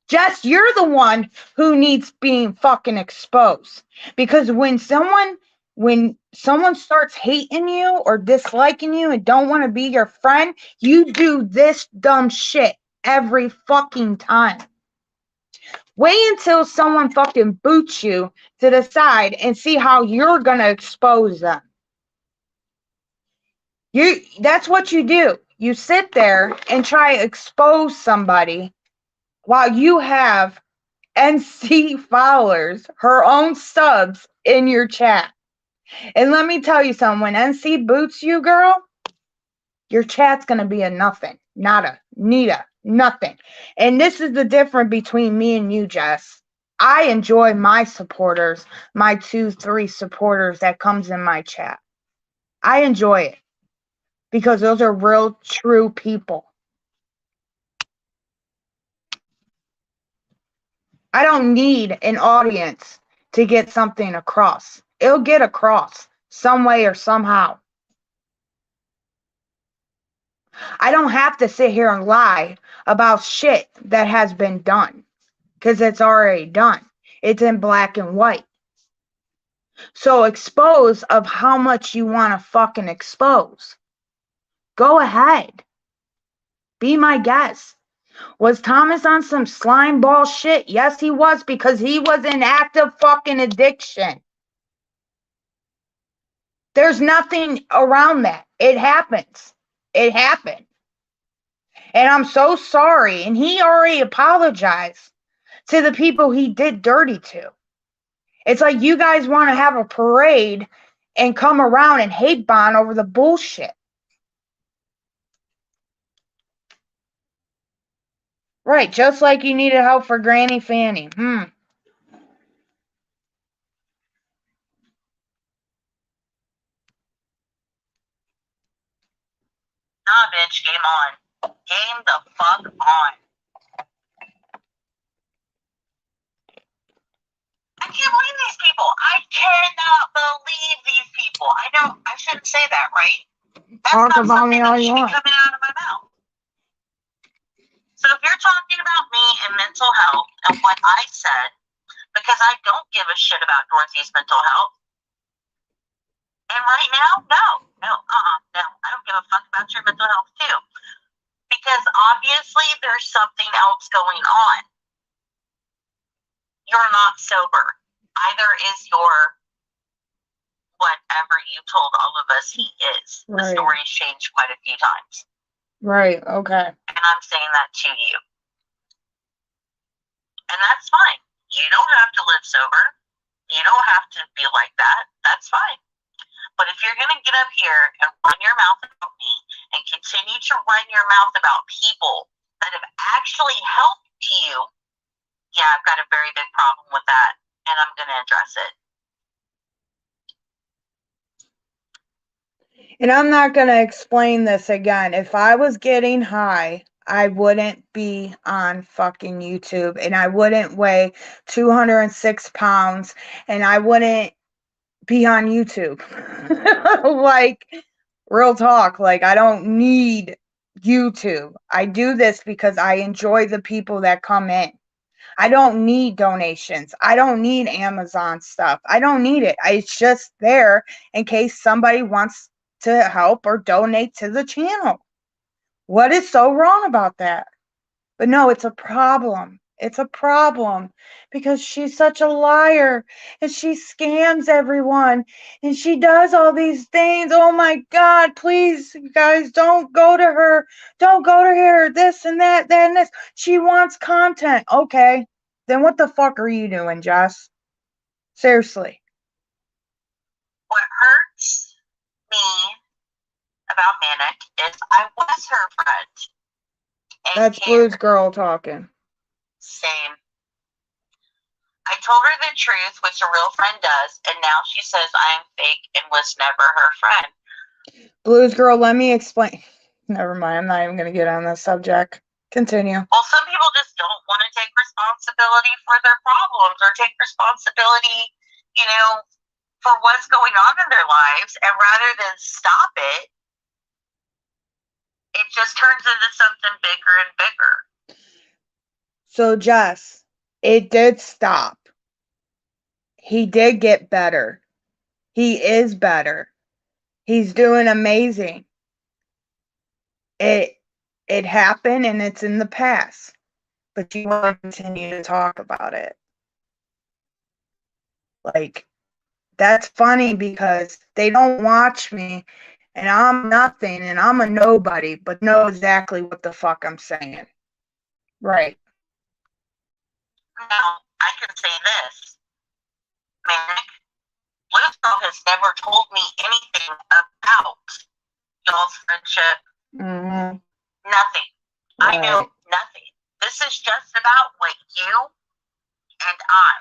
S1: Jess, you're the one who needs being fucking exposed. Because when someone starts hating you or disliking you and don't want to be your friend, you do this dumb shit every fucking time. Wait until someone fucking boots you to the side and see how you're gonna expose them. That's what you do. You sit there and try to expose somebody while you have NC followers, her own subs in your chat. And let me tell you something, when NC boots you, girl, your chat's gonna be a nothing. Nada. Nita. Nothing. And this is the difference between me and you, Jess. I enjoy my supporters, my 2-3 supporters that comes in my chat. I enjoy it because those are real, true people. I don't need an audience to get something across. It'll get across some way or somehow. I don't have to sit here and lie about shit that has been done because it's already done. It's in black and white. So expose of how much you want to fucking expose. Go ahead. Be my guest. Was Thomas on some slime ball shit? Yes, he was, because he was in active fucking addiction. There's nothing around that. It happens. It happened. And I'm so sorry. And he already apologized to the people he did dirty to. It's like you guys want to have a parade and come around and hate bond over the bullshit. Right, just like you needed help for Granny Fanny.
S2: Nah, bitch, game on. Game the fuck on. I can't believe these people. I cannot believe these people. I shouldn't say that, right? That's
S1: Talk
S2: not
S1: about
S2: something
S1: me all
S2: that
S1: you
S2: should be
S1: want.
S2: coming out of my mouth. So if you're talking about me and mental health and what I said, because I don't give a shit about Dorothy's mental health, and right now, no, I don't give a fuck about your mental health too. Because obviously there's something else going on. You're not sober. Either is your whatever you told all of us he is.
S1: Right.
S2: The story's changed quite a few times.
S1: Right, okay.
S2: And I'm saying that to you. And that's fine. You don't have to live sober. You don't have to be like that. That's fine. But if you're going to get up here and run your mouth about me and continue to run your mouth about people that have actually helped you, yeah, I've got a very big problem with that. And I'm going to address it.
S1: And I'm not going to explain this again. If I was getting high, I wouldn't be on fucking YouTube, and I wouldn't weigh 206 pounds, and I wouldn't be on YouTube. Like, real talk. Like, I don't need YouTube. I do this because I enjoy the people that come in. I don't need donations. I don't need Amazon stuff. I don't need it. It's just there in case somebody wants to help or donate to the channel. What is so wrong about that? But no, it's a problem. It's a problem because she's such a liar and she scams everyone and she does all these things. Oh my God, please, you guys, don't go to her. Don't go to her. This and that, and this. She wants content. Okay. Then what the fuck are you doing, Jess? Seriously.
S2: What hurts me about Manic is I was her friend.
S1: That's Blues Girl talking.
S2: Same. I told her the truth, which a real friend does, and now she says I am fake and was never her friend.
S1: Blues Girl, let me explain. Never mind, I'm not even going to get on this subject. Continue.
S2: Well, some people just don't want to take responsibility for their problems or take responsibility, for what's going on in their lives. And rather than stop it, it just turns into something bigger and bigger.
S1: So, Jess, it did stop. He did get better. He is better. He's doing amazing. It happened and it's in the past. But you want to continue to talk about it. Like, that's funny because they don't watch me and I'm nothing and I'm a nobody, but know exactly what the fuck I'm saying. Right.
S2: Now, I can say this. Manic, Blues Girl has never told me anything about y'all's friendship.
S1: Mm-hmm.
S2: Nothing. Right. I know nothing. This is just about what you and I.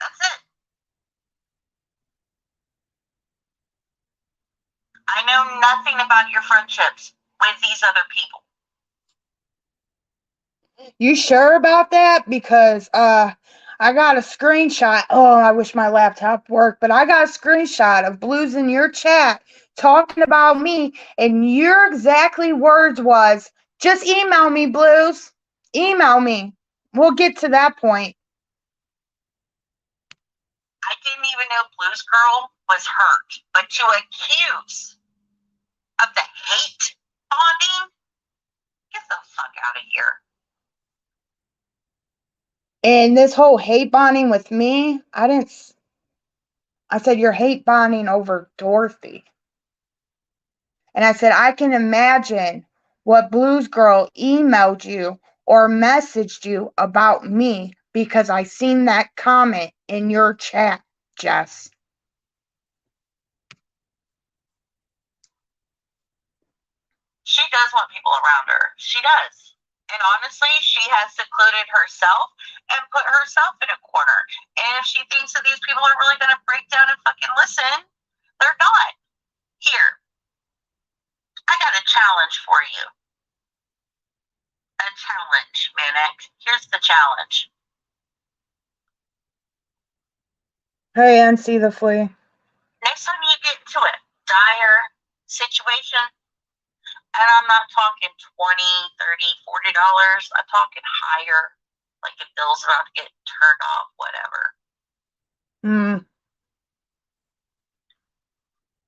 S2: That's it. I know nothing about your friendships with these other people.
S1: You sure about that? Because I got a screenshot. Oh, I wish my laptop worked, but I got a screenshot of Blues in your chat talking about me, and your exactly words was, just email me, Blues. Email me. We'll get to that point.
S2: I didn't even know Blues Girl was hurt, but to accuse of the hate bonding, get the fuck out of here.
S1: And this whole hate bonding with me, I said you're hate bonding over Dorothy. And I said, I can imagine what Blues Girl emailed you or messaged you about me because I seen that comment in your chat, Jess.
S2: She does want people around her. She does. And honestly, she has secluded herself and put herself in a corner. And if she thinks that these people are really going to break down and fucking listen, they're not. Here. I got a challenge challenge for you. A challenge, Manic. Here's the challenge.
S1: Hey, NC the flea.
S2: Next time you get into a dire situation, and I'm not talking $20, $30, $40, I'm talking higher, like if bill's about to get turned off, whatever.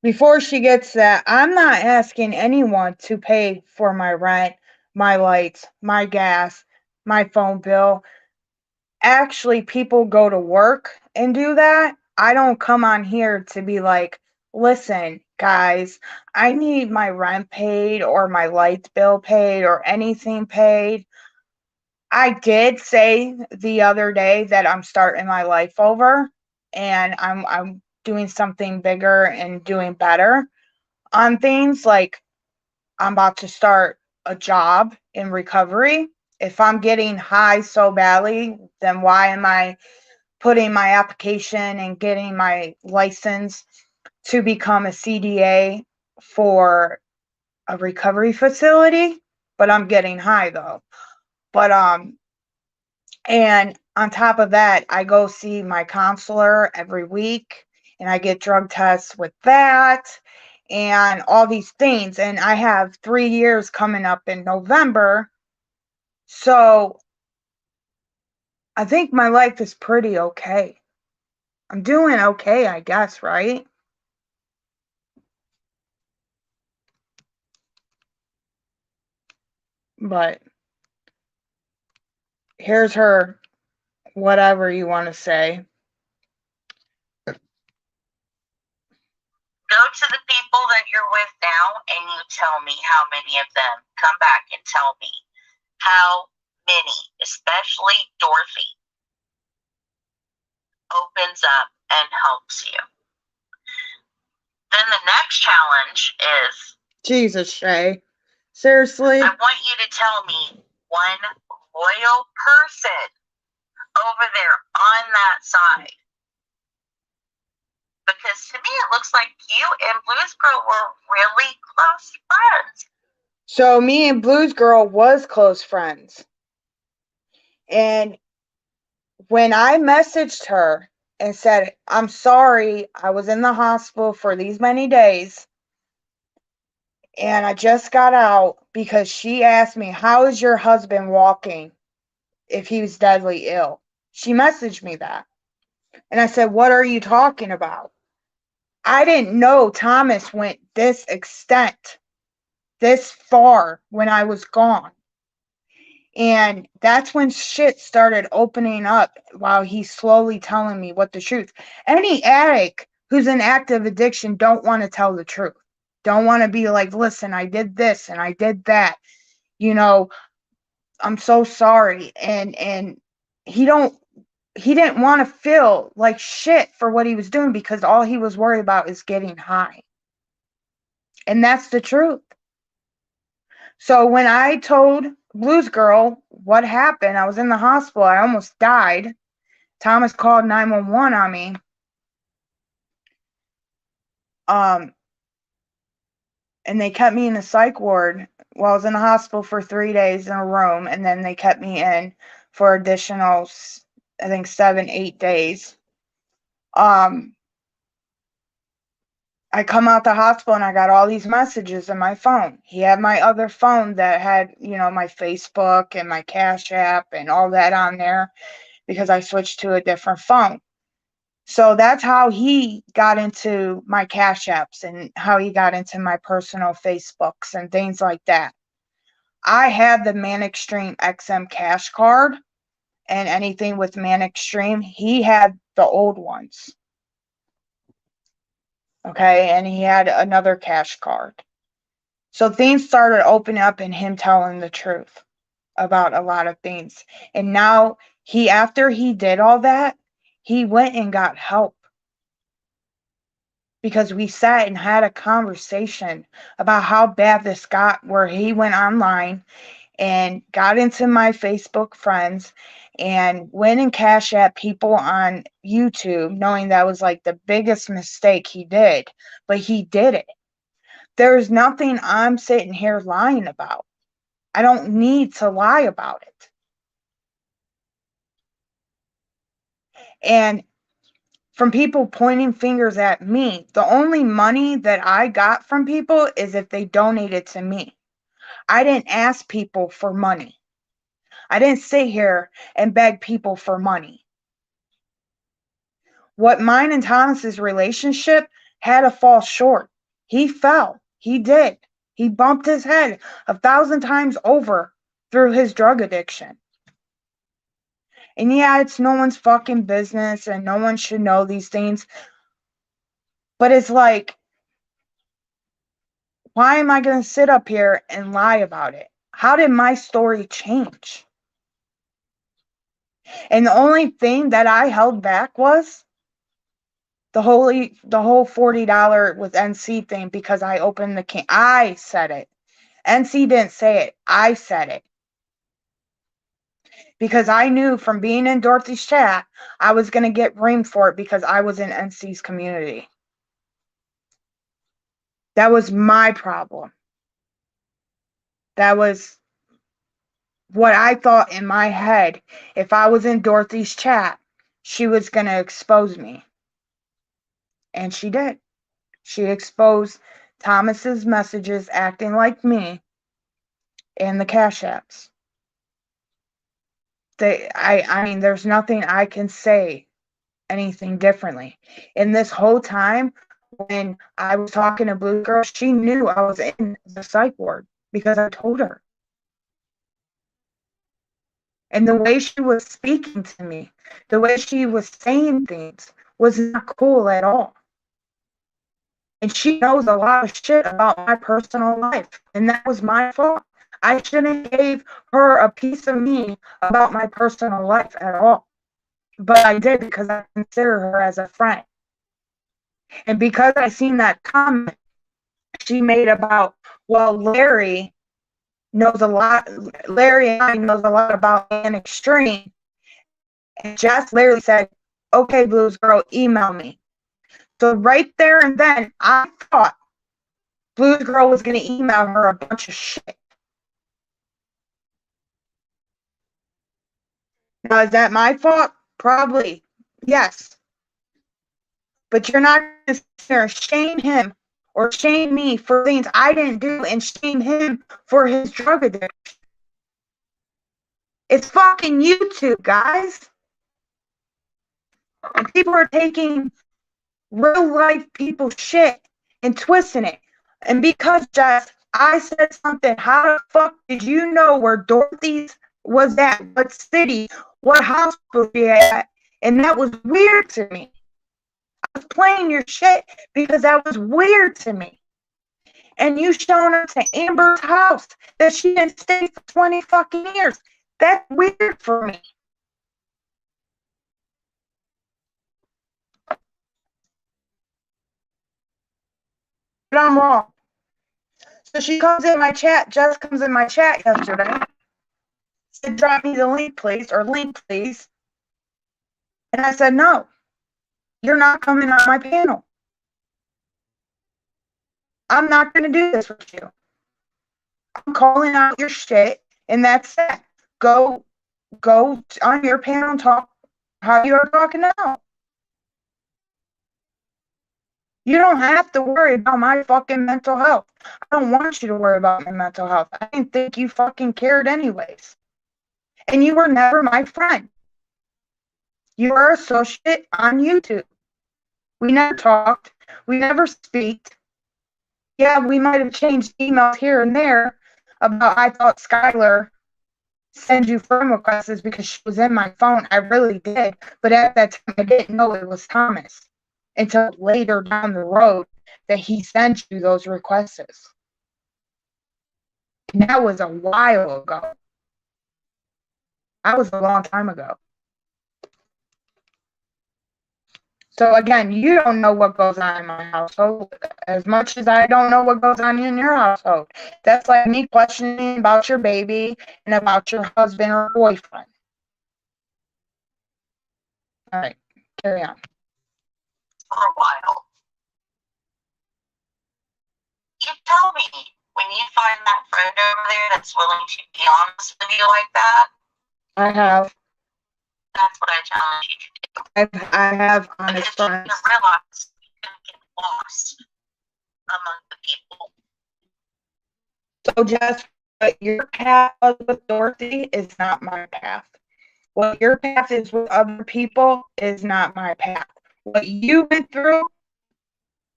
S1: Before she gets that, I'm not asking anyone to pay for my rent, my lights, my gas, my phone bill. Actually, people go to work and do that. I don't come on here to be like, listen, guys, I need my rent paid or my light bill paid or anything paid. I did say the other day that I'm starting my life over and I'm doing something bigger and doing better on things. Like I'm about to start a job in recovery. If I'm getting high so badly, then why am I putting my application and getting my license to become a CDA for a recovery facility? But I'm getting high though. But and on top of that, I go see my counselor every week and I get drug tests with that and all these things. And I have 3 years coming up in November. So I think my life is pretty okay. I'm doing okay, I guess, right? But here's her, whatever you want to say.
S2: Go to the people that you're with now and you tell me how many of them. Come back and tell me how many, especially Dorothy, opens up and helps you. Then the next challenge is,
S1: Jesus, Shay. Seriously?
S2: I want you to tell me one loyal person over there on that side. Because to me, it looks like you and Blues Girl were really close friends.
S1: So me and Blues Girl was close friends. And when I messaged her and said, I'm sorry, I was in the hospital for these many days and I just got out, because she asked me, how is your husband walking if he was deadly ill? She messaged me that. And I said, what are you talking about? I didn't know Thomas went this extent, this far when I was gone. And that's when shit started opening up while he's slowly telling me what the truth. Any addict who's in active addiction don't want to tell the truth. Don't want to be like, listen, I did this and I did that. You know, I'm so sorry. And he didn't want to feel like shit for what he was doing, because all he was worried about is getting high. And that's the truth. So when I told Blues Girl what happened, I was in the hospital. I almost died. Thomas called 911 on me. And they kept me in the psych ward. Well, I was in the hospital for 3 days in a room, and then they kept me in for additional, I think, 7-8 days. I come out the hospital and I got all these messages in my phone. He had my other phone that had, my Facebook and my Cash App and all that on there, because I switched to a different phone. So that's how he got into my Cash Apps and how he got into my personal Facebooks and things like that. I had the Manic Stream XM Cash Card, and anything with Manic Stream, he had the old ones. Okay, and he had another cash card. So things started opening up and him telling the truth about a lot of things. And now after he did all that, he went and got help. Because we sat and had a conversation about how bad this got, where he went online and got into my Facebook friends and went and Cash App people on YouTube, knowing that was like the biggest mistake he did. But he did it. There's nothing I'm sitting here lying about. I don't need to lie about it. And from people pointing fingers at me, the only money that I got from people is if they donated to me. I didn't ask people for money. I didn't sit here and beg people for money. What mine and Thomas's relationship had to fall short. He fell. He did. He bumped his head 1,000 times over through his drug addiction. And yeah, it's no one's fucking business and no one should know these things. But it's like, why am I going to sit up here and lie about it? How did my story change? And the only thing that I held back was the whole $40 with NC thing, because I opened the can. I said it. NC didn't say it. I said it. Because I knew from being in Dorothy's chat, I was going to get blamed for it because I was in NC's community. That was my problem. That was what I thought in my head. If I was in Dorothy's chat, she was going to expose me. And she did. She exposed Thomas's messages acting like me and the Cash Apps. I mean, there's nothing I can say anything differently. In this whole time, when I was talking to Blue Girl, she knew I was in the psych ward because I told her. And the way she was speaking to me, the way she was saying things was not cool at all. And she knows a lot of shit about my personal life. And that was my fault. I shouldn't have gave her a piece of me about my personal life at all. But I did because I consider her as a friend. And because I seen that comment she made about, well, Larry knows a lot. Larry and I knows a lot about an extreme. And Jess literally said, okay, Blues Girl, email me. So right there and then, I thought Blues Girl was going to email her a bunch of shit. Now, is that my fault? Probably. Yes. But you're not going to shame him or shame me for things I didn't do and shame him for his drug addiction. It's fucking YouTube, guys. And people are taking real life people's shit and twisting it. And because, Jess, I said something, how the fuck did you know where Dorothy's was at, what city, what hospital she at? And that was weird to me. I was playing your shit because that was weird to me. And you showing up to Amber's house that she didn't stay for 20 fucking years. That's weird for me. But I'm wrong. So she comes in my chat, Jess comes in my chat yesterday, said, drop me the link, please, or link, please. And I said, no, you're not coming on my panel. I'm not going to do this with you. I'm calling out your shit, and that's it. Go on your panel and talk how you are talking now. You don't have to worry about my fucking mental health. I don't want you to worry about my mental health. I didn't think you fucking cared anyways. And you were never my friend. You were an associate on YouTube. We never talked. We never speak. Yeah, we might have changed emails here and there about I thought Skylar send you friend requests because she was in my phone. I really did. But at that time, I didn't know it was Thomas until later down the road that he sent you those requests. And that was a while ago. That was a long time ago. So again, you don't know what goes on in my household as much as I don't know what goes on in your household. That's like me questioning about your baby and about your husband or boyfriend. All right, carry on.
S2: For a while. You tell me when you find that friend over there that's willing to be honest with you like that.
S1: I have.
S2: That's what I challenge you to do.
S1: I have honest
S2: because
S1: friends.
S2: you realize you're going to get lost among the people.
S1: So just what your path was with Dorothy is not my path. What your path is with other people is not my path. What you went through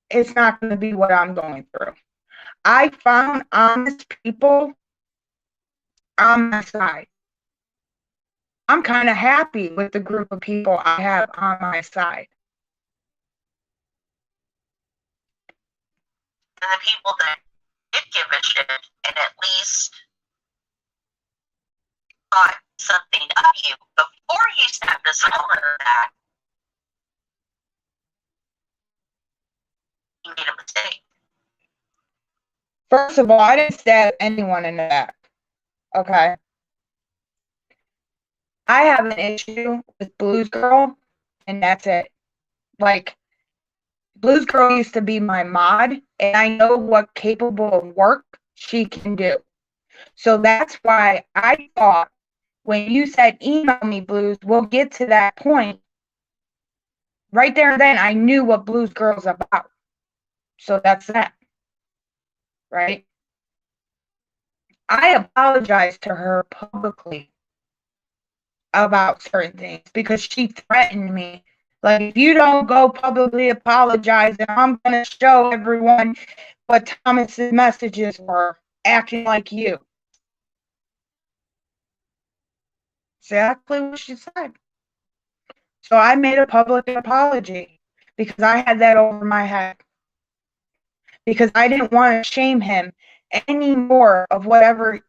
S1: is not going to be what I'm going through. I found honest people on my side. I'm kind of happy with the group of people I have on my side.
S2: And the people that did give a shit and at least thought something of you before you stabbed a smell in the back, you made a mistake.
S1: First of all, I didn't stab anyone in the back. Okay. I have an issue with Blues Girl, and that's it. Like, Blues Girl used to be my mod, and I know what capable of work she can do. So that's why I thought when you said email me, Blues, we'll get to that point. Right there and then, I knew what Blues Girl's about. So that's that. Right? I apologized to her publicly about certain things because she threatened me. Like, if you don't go publicly apologizing, I'm going to show everyone what Thomas's messages were, acting like you. Exactly what she said. So I made a public apology because I had that over my head. Because I didn't want to shame him any more of whatever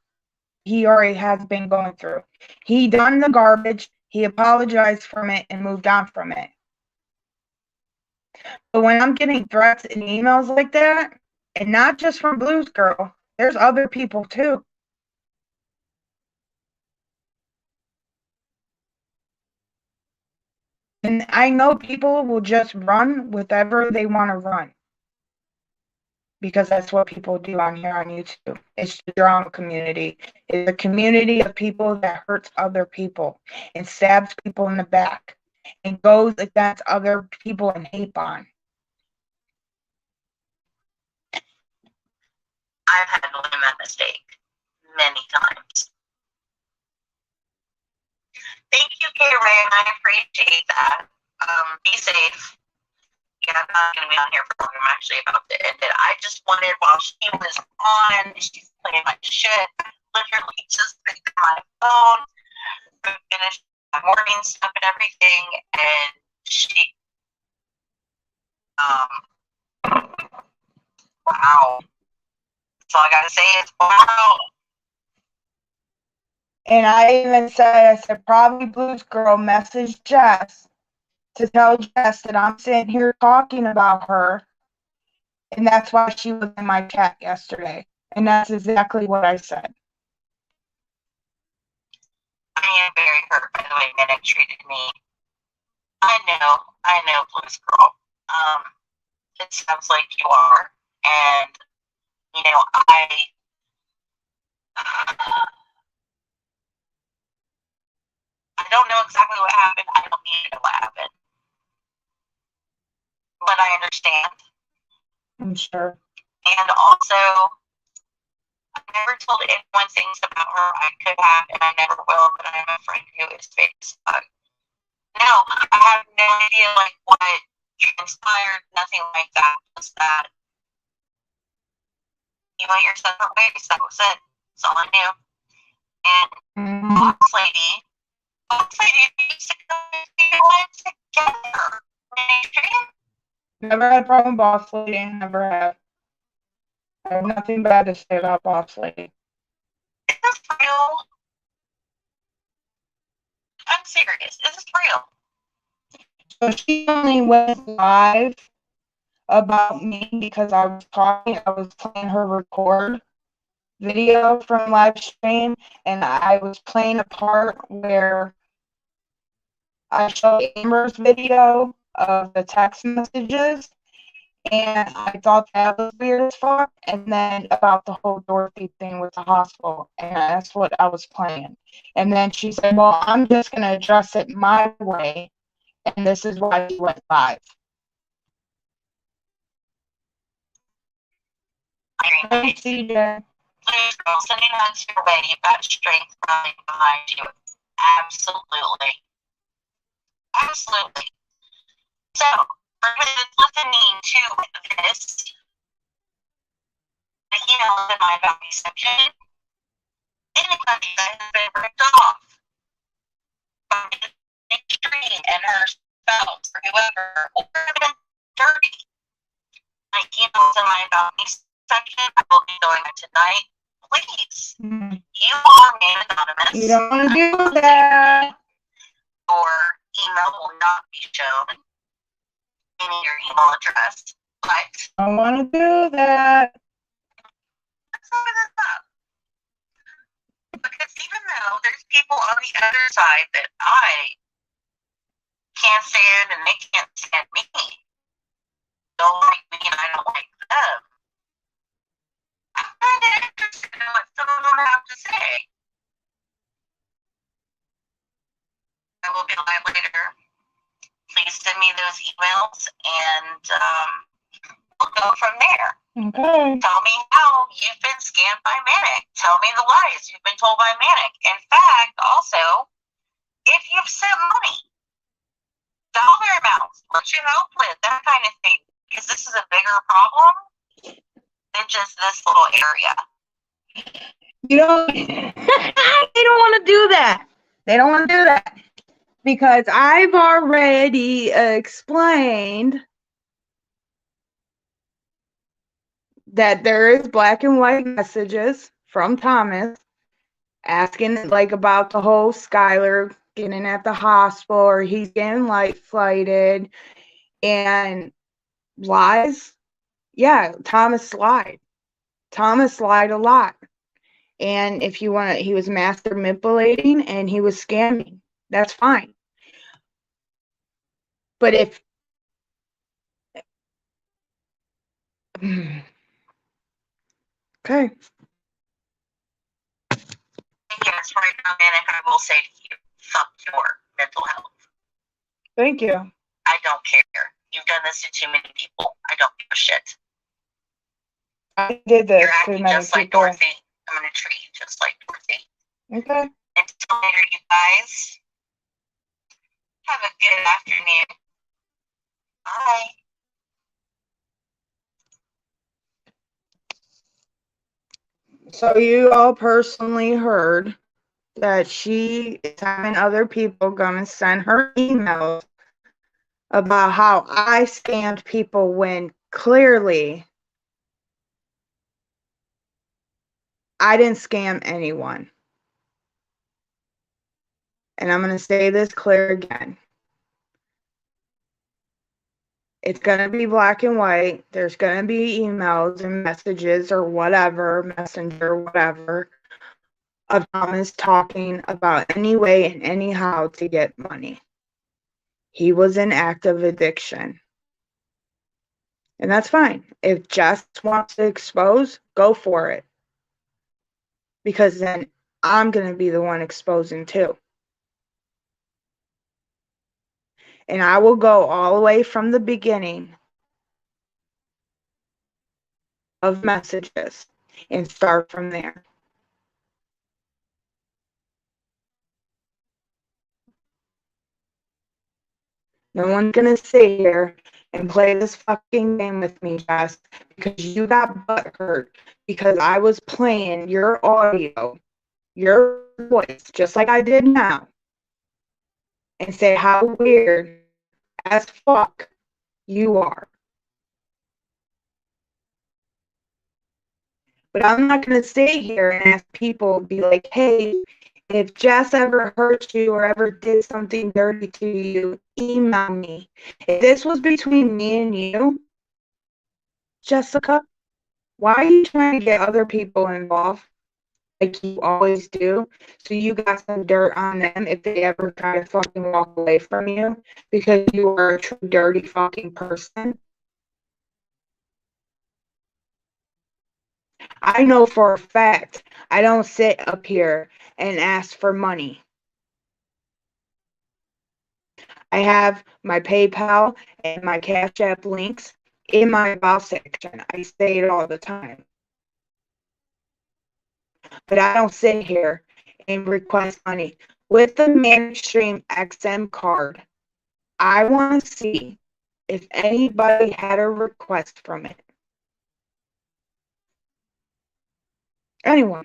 S1: he already has been going through. He done the garbage, he apologized from it, and moved on from it. But when I'm getting threats and emails like that, and not just from Blues Girl, there's other people too. And I know people will just run whatever they want to run. Because that's what people do on here on YouTube. It's the drama community. It's a community of people that hurts other people and stabs people in the back and goes against other people and hate bond.
S2: I've had to learn that mistake many times. Thank you, K-Ray, I appreciate that. Be safe. Yeah, I'm not going to be on here for long. I'm actually about to end it. I just wanted, while she was on, she's playing like shit. I literally just picked up my phone, finished my morning stuff and everything, and she, wow. That's all I got to say is, wow.
S1: And I even said, probably Blues Girl messaged Jess to tell Jess that I'm sitting here talking about her. And that's why she was in my chat yesterday. And that's exactly what I said.
S2: I am very hurt by the way Minnick treated me. I know, Blues Girl. It sounds like you are. And, you know, I don't know exactly what happened. I don't need to know what happened. But I understand.
S1: I'm sure.
S2: And also, I never told anyone things about her I could have, and I never will, but I have a friend who is fake as fuck. No, I have no idea, like, what transpired, nothing like that. Just that you went your separate ways. That was it. That's all I knew. And Boss Lady, used to go together.
S1: Never had a problem with Boss Lady. Never have. I have nothing bad to say about Boss Lady.
S2: Is this real? I'm serious. Is this real?
S1: So she only went live about me because I was talking. I was playing her record video from live stream, and I was playing a part where I showed Amber's video of the text messages, And I thought that was weird as fuck. And then about the whole Dorothy thing with the hospital. And that's what I was playing. And then she said, well, I'm just going to address it my way. And this is why she went live. Hey, CJ.
S2: Please, girl, sending hugs your way. You've got strength running behind you. Absolutely. Absolutely. So, for everybody that's listening to this, the email in my about me section, anybody that has been ripped off by Extreme and her spouse or whoever, or been dirty, my email's in my about me section. I will be going tonight. Please, you are named anonymous.
S1: You don't want to do that.
S2: Your email will not be shown in your email address, but
S1: I don't want to do that.
S2: let's open this up. Because even though there's people on the other side that I can't stand and they can't stand me, don't like me and I don't like them, I'm kind of interested in what some of them have to say. I will be live later. Please send me those emails and we'll go from there.
S1: Okay.
S2: Tell me how you've been scammed by Manic. Tell me the lies you've been told by Manic. In fact, also, if you've sent money, dollar amounts, what you help with, that kind of thing. Because this is a bigger problem than just this little area.
S1: You don't, they don't want to do that. They don't want to do that. Because I've already explained that there is black and white messages from Thomas asking like about the whole Skylar getting at the hospital or he's getting light flighted and lies. Yeah, Thomas lied. Thomas lied a lot. And if you want to, he was master manipulating and he was scamming. That's fine. But if okay.
S2: Yes, right now, Manic, I will say to you, fuck your mental health.
S1: Thank you.
S2: I don't care. You've done this to too many people. I don't give a shit.
S1: I did this
S2: You're
S1: to
S2: acting
S1: many
S2: just like
S1: people.
S2: Dorothy. I'm going to treat you just like Dorothy.
S1: Okay.
S2: Until later, you guys. Have a good afternoon. Bye.
S1: So you all personally heard that she is having other people come and send her emails about how I scammed people when clearly I didn't scam anyone. And I'm going to say this clear again. It's going to be black and white. There's going to be emails and messages or whatever, messenger, whatever, of Thomas talking about any way and anyhow to get money. He was in active addiction. And that's fine. If Jess wants to expose, go for it. Because then I'm going to be the one exposing too. And I will go all the way from the beginning of messages and start from there. No one's going to sit here and play this fucking game with me, Jess, because you got butthurt because I was playing your audio, your voice, just like I did now, and say how weird as fuck you are. But I'm not going to stay here and ask people, be like, hey, if Jess ever hurt you or ever did something dirty to you, email me. If this was between me and you, Jessica, why are you trying to get other people involved like you always do? So you got some dirt on them if they ever try to fucking walk away from you because you are a true dirty fucking person. I know for a fact I don't sit up here and ask for money. I have my PayPal and my Cash App links in my About section. I say it all the time. But I don't sit here and request money. With the Mainstream XM card, I want to see if anybody had a request from it. Anyone.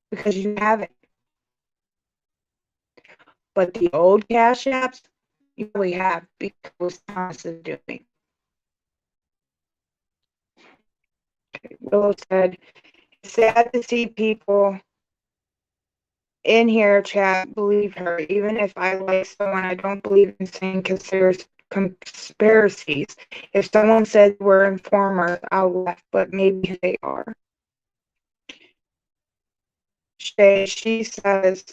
S1: Because you haven't. But the old Cash Apps, you really have, because Thomas is doing. Willow said, it's sad to see people in here chat believe her. Even if I like someone, I don't believe in saying conspiracies. If someone said we're informers, I'll laugh, but maybe they are. She says,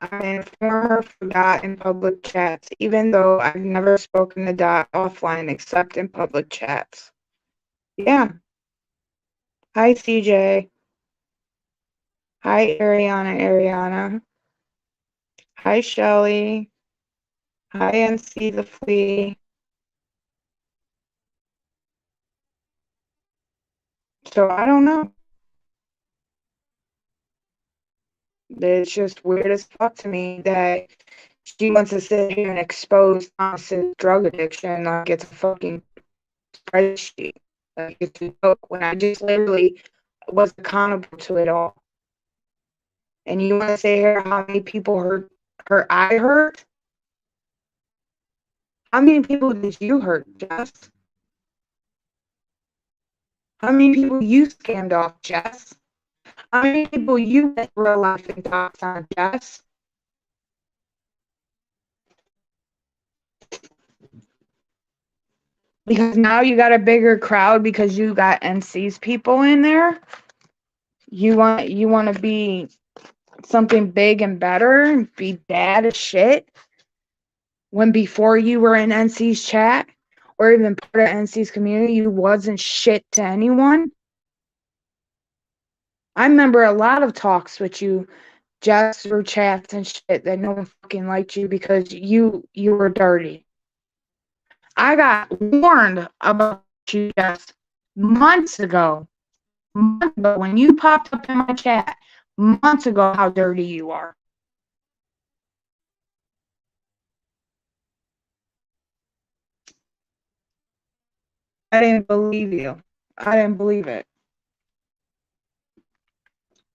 S1: I'm an informer for Dot in public chats, even though I've never spoken to Dot offline except in public chats. Yeah. Hi, CJ. Hi, Ariana. Hi, Shelly. Hi, NC the Flea. So I don't know. It's just weird as fuck to me that she wants to sit here and expose Thomas's drug addiction like it's a fucking spreadsheet. Like it's a joke when I just literally was accountable to it all. And you want to say here how many people hurt her I hurt? How many people did you hurt, Jess? How many people you scammed off, Jess? How many people you went real life and talks on, Jess? Because now you got a bigger crowd because you got NC's people in there. You want to be something big and better and be bad as shit when before you were in NC's chat or even part of NC's community, you wasn't shit to anyone. I remember a lot of talks with you, just through chats and shit, that no one fucking liked you because you were dirty. I got warned about you just months ago when you popped up in my chat, months ago, how dirty you are. I didn't believe you. I didn't believe it.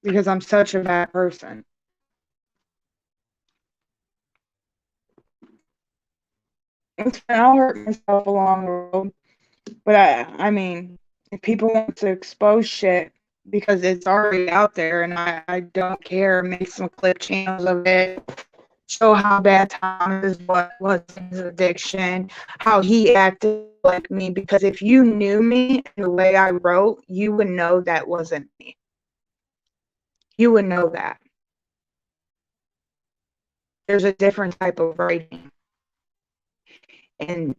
S1: Because I'm such a bad person. I'll hurt myself along the road. But I mean, if people want to expose shit because it's already out there and I don't care, make some clip channels of it, show how bad Thomas was his addiction, how he acted like me. Because if you knew me and the way I wrote, you would know that wasn't me. You would know that. There's a different type of writing. And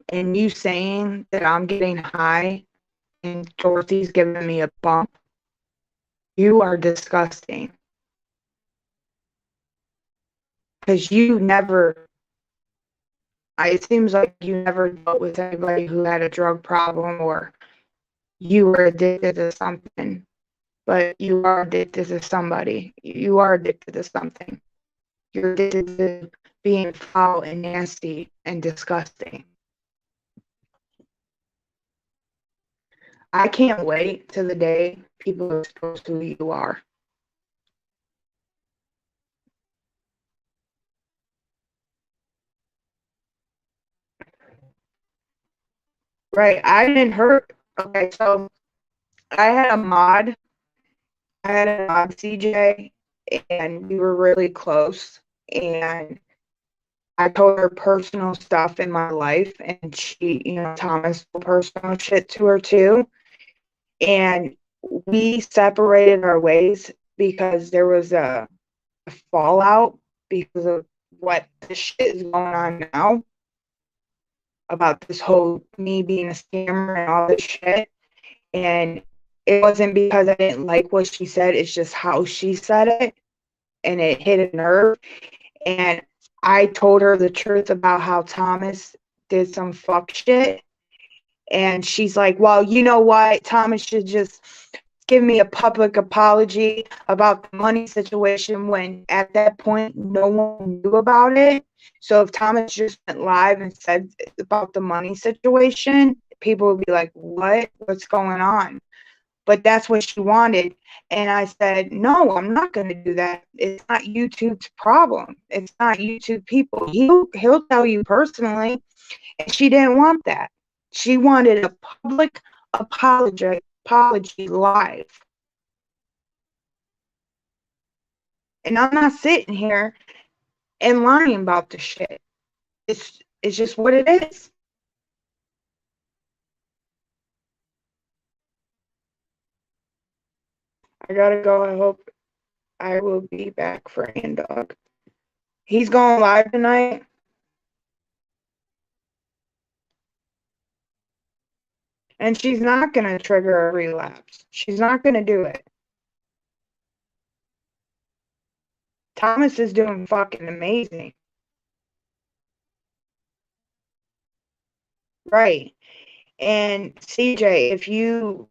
S1: you saying that I'm getting high and Dorothy's giving me a bump, you are disgusting. Because you never, it seems like you never dealt with anybody who had a drug problem or you were addicted to something, but you are addicted to somebody. You are addicted to something. You're addicted to being foul and nasty and disgusting. I can't wait till the day people expose who you are. Right, I didn't hurt. Okay, so I had a mod, CJ, and we were really close. And I told her personal stuff in my life, and she, Thomas, personal shit to her too. And we separated our ways because there was a fallout because of what the shit is going on now. about this whole me being a scammer and all this shit. And it wasn't because I didn't like what she said, it's just how she said it. And it hit a nerve. And I told her the truth about how Thomas did some fuck shit. And she's like, well, you know what? Thomas should just give me a public apology about the money situation when at that point no one knew about it. So if Thomas just went live and said about the money situation, people would be like, what? What's going on? But that's what she wanted. And I said, no, I'm not going to do that. It's not YouTube's problem. It's not YouTube people. He'll tell you personally. And she didn't want that. She wanted a public apology live. And I'm not sitting here and lying about the shit. It's just what it is. I gotta go. I hope I will be back for Andog. He's going live tonight. And she's not going to trigger a relapse. She's not going to do it. Thomas is doing fucking amazing. Right. And CJ, if you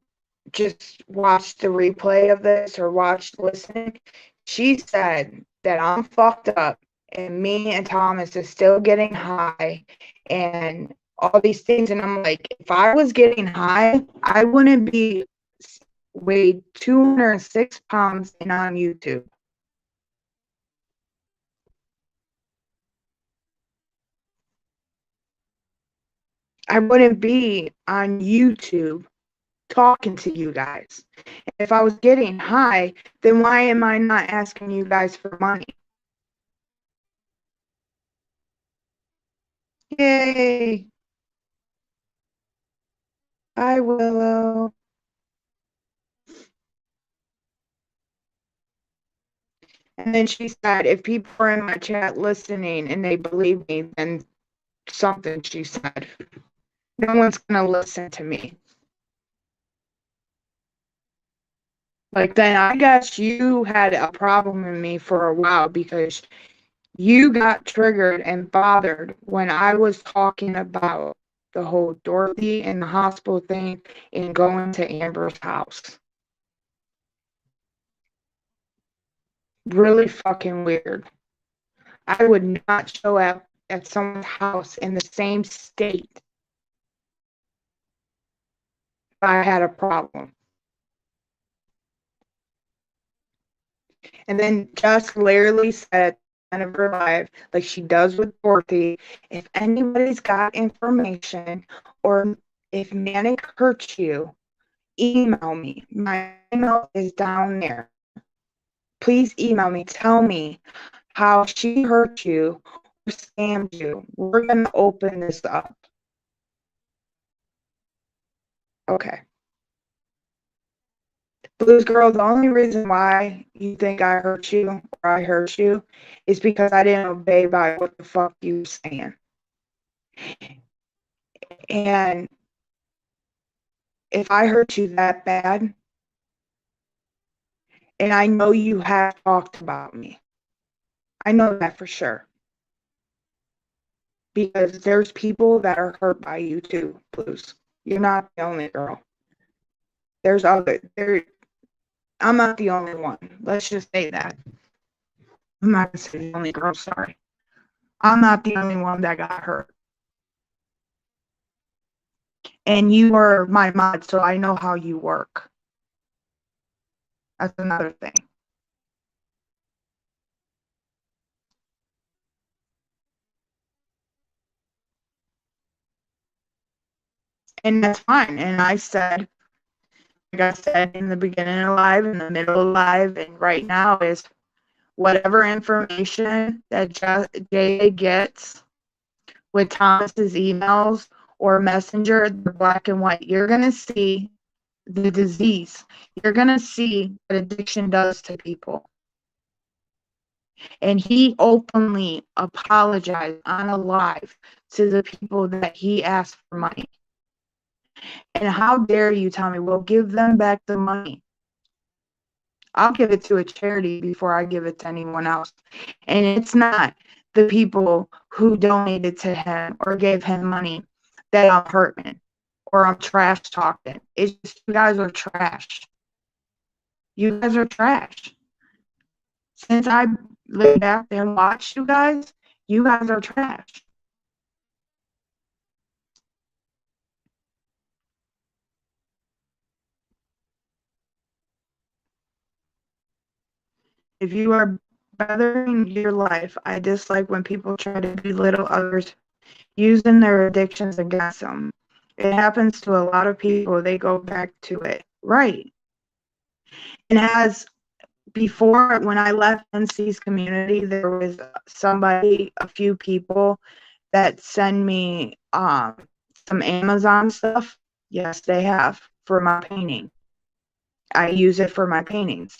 S1: just watched the replay of this or listen, she said that I'm fucked up and me and Thomas is still getting high and all these things. And I'm like, if I was getting high, I wouldn't be weighed 206 pounds and on YouTube. I wouldn't be on YouTube talking to you guys. If I was getting high, then why am I not asking you guys for money? Yay! Hi, Willow. And then she said, if people are in my chat listening and they believe me, then something she said. No one's going to listen to me. Like, then I guess you had a problem with me for a while because you got triggered and bothered when I was talking about the whole Dorothy and the hospital thing and going to Amber's house. Really fucking weird. I would not show up at someone's house in the same state if I had a problem. And then Jess literally said at the end of her life, like she does with Dorothy, if anybody's got information or if Manic hurts you, email me. My email is down there. Please email me. Tell me how she hurt you or scammed you. We're going to open this up. Okay. Blues Girl, the only reason why you think I hurt you or I hurt you is because I didn't obey by what the fuck you were saying. And if I hurt you that bad, and I know you have talked about me, I know that for sure. Because there's people that are hurt by you too, Blues. You're not the only girl. There's other I'm not the only one. Let's just say that. I'm not gonna say the only girl, sorry. I'm not the only one that got hurt. And you were my mod, so I know how you work. That's another thing. And that's fine. And I said, like I said in the beginning of live, in the middle of live, and right now is whatever information that Jay gets with Thomas's emails or messenger, the black and white, you're going to see the disease. You're going to see what addiction does to people. And he openly apologized on a live to the people that he asked for money. And how dare you tell me, well, give them back the money. I'll give it to a charity before I give it to anyone else. And it's not the people who donated to him or gave him money that I'm hurting or I'm trash talking. It's just you guys are trash. You guys are trash. Since I laid back there and watched you guys are trash. If you are bettering your life, I dislike when people try to belittle others using their addictions against them. It happens to a lot of people. They go back to it. Right. And as before, when I left NC's community, there was a few people that send me some Amazon stuff. Yes, they have for my painting. I use it for my paintings.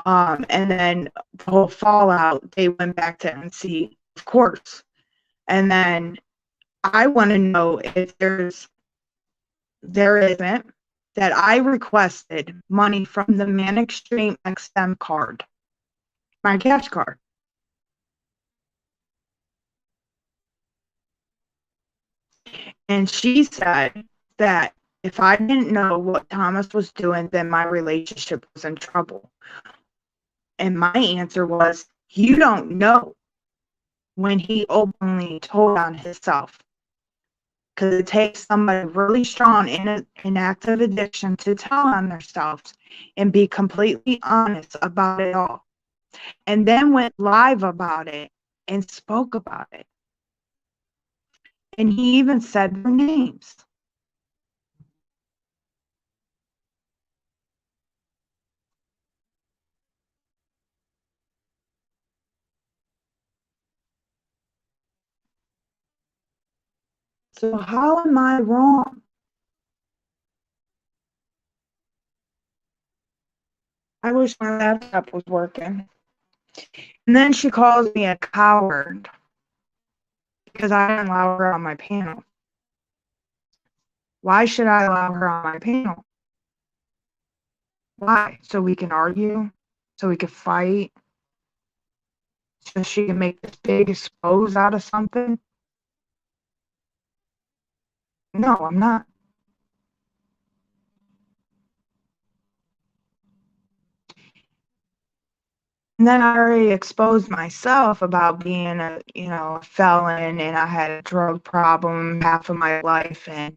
S1: And then the whole fallout, they went back to NC, of course. And then I want to know if there isn't, that I requested money from the Manic Stream XM card, my cash card. And she said that if I didn't know what Thomas was doing, then my relationship was in trouble. And my answer was, you don't know when he openly told on himself. Because it takes somebody really strong in an active addiction to tell on themselves and be completely honest about it all. And then went live about it and spoke about it. And he even said their names. So how am I wrong? I wish my laptop was working. And then she calls me a coward because I didn't allow her on my panel. Why should I allow her on my panel? Why? So we can argue? So we can fight? So she can make this big expose out of something? No, I'm not. And then I already exposed myself about being a felon, and I had a drug problem half of my life. And,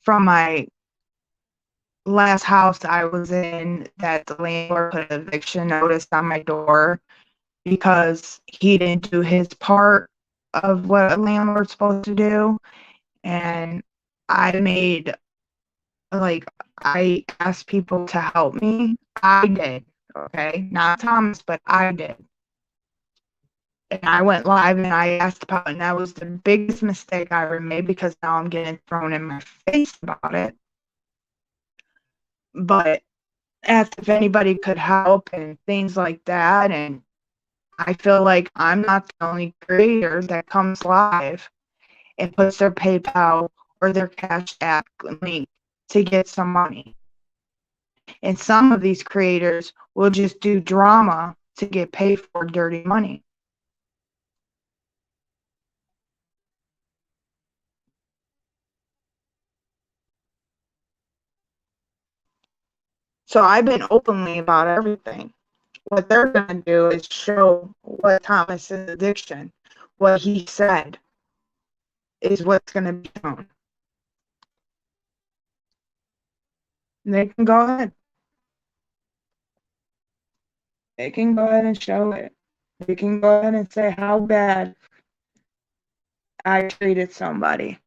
S1: from my last house I was in, that the landlord put an eviction notice on my door because he didn't do his part of what a landlord's supposed to do. And I asked people to help me. I did. Okay, not Thomas, but I did. And I went live and I asked about it, and that was the biggest mistake I ever made because now I'm getting thrown in my face about it. But asked if anybody could help and things like that. And I feel like I'm not the only creator that comes live and puts their PayPal or their Cash App link to get some money. And some of these creators will just do drama to get paid for dirty money. So I've been openly about everything. What they're going to do is show what Thomas's addiction, what he said, is what's going to be shown. They can go ahead. They can go ahead and show it. They can go ahead and say how bad I treated somebody.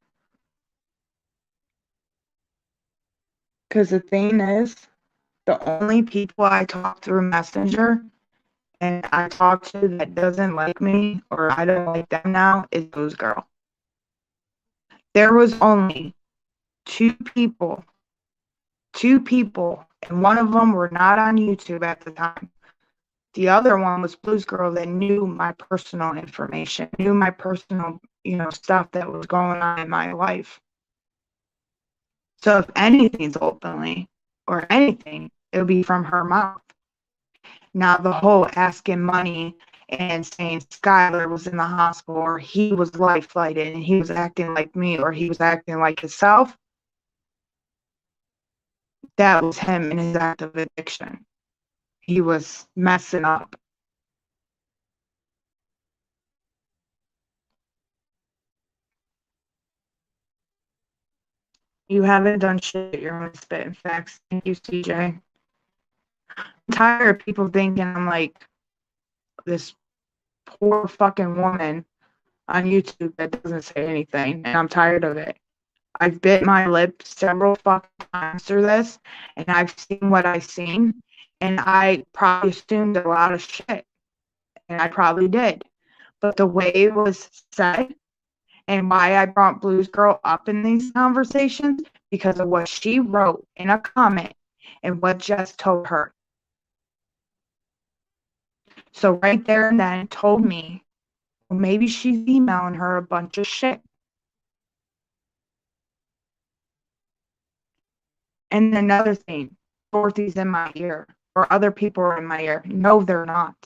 S1: Because the thing is, the only people I talk through Messenger and I talk to that doesn't like me or I don't like them now is Booze Girl. There was only two people, and one of them were not on YouTube at the time. The other one was Blues Girl that knew my personal information, knew my personal, stuff that was going on in my life. So if anything's openly or anything, it'll be from her mouth. Not the whole asking money and saying Skylar was in the hospital or he was life flighted and he was acting like me or he was acting like himself. That was him in his act of addiction. He was messing up. You haven't done shit. You're only spitting facts. Thank you, CJ. I'm tired of people thinking I'm like this poor fucking woman on YouTube that doesn't say anything, and I'm tired of it. I've bit my lip several fucking times through this, and I've seen what I've seen, and I probably assumed a lot of shit, and I probably did. But the way it was said, and why I brought Blues Girl up in these conversations, because of what she wrote in a comment and what Jess told her. So right there and then told me, well, maybe she's emailing her a bunch of shit. And another thing, Dorothy's in my ear, or other people are in my ear. No, they're not.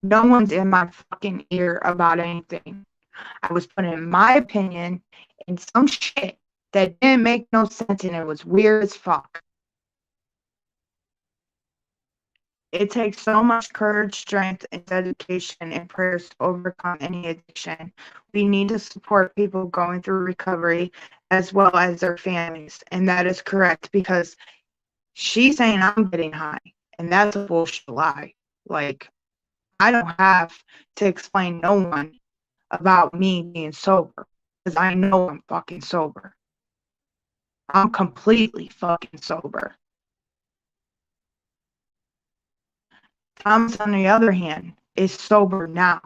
S1: No one's in my fucking ear about anything. I was putting my opinion in some shit that didn't make no sense and it was weird as fuck. It takes so much courage, strength, and dedication and prayers to overcome any addiction. We need to support people going through recovery as well as their families. And that is correct because she's saying I'm getting high, and that's a bullshit lie. Like, I don't have to explain no one about me being sober because I know I'm fucking sober. I'm completely fucking sober. Thomas, on the other hand, is sober now.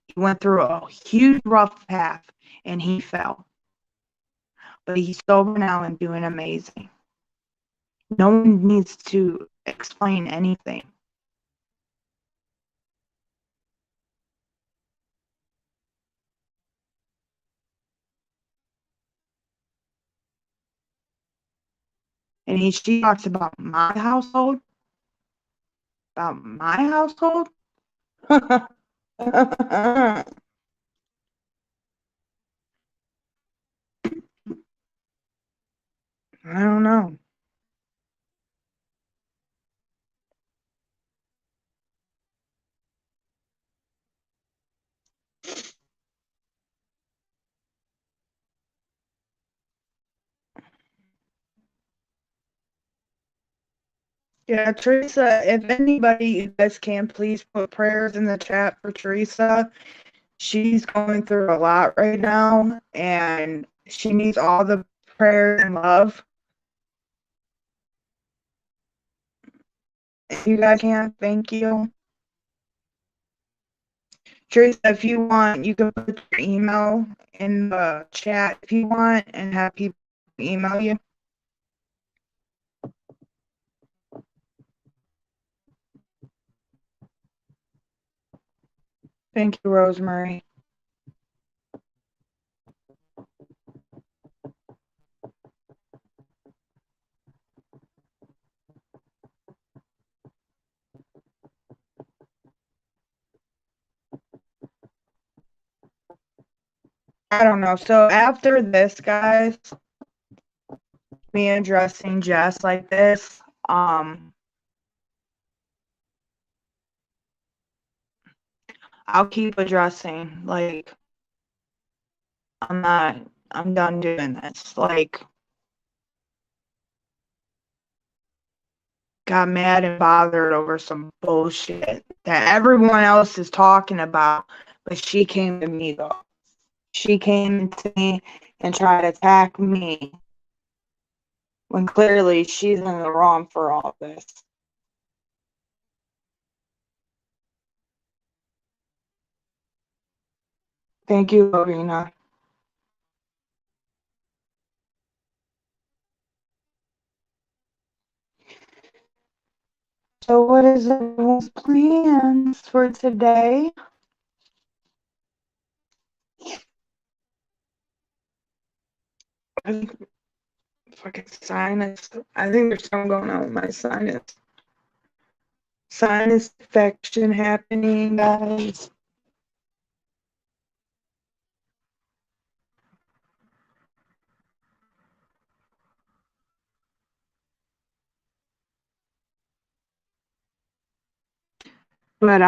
S1: He went through a huge rough path and he fell. But he's sober now and doing amazing. No one needs to explain anything. And she talks about my household. About my household? I don't know. Yeah, Teresa, if anybody, you guys can please put prayers in the chat for Teresa. She's going through a lot right now, and she needs all the prayer and love. If you guys can, thank you. Teresa, if you want, you can put your email in the chat if you want and have people email you. Thank you, Rosemary. I don't know. So after this, guys, me addressing Jess like this, I'll keep addressing. Like, I'm done doing this. Like, got mad and bothered over some bullshit that everyone else is talking about, but she came to me though. She came to me and tried to attack me when clearly she's in the wrong for all this. Thank you, Lorena. So what is everyone's plans for today? I think fucking sinus. I think there's something going on with my sinus. Sinus infection happening, guys. But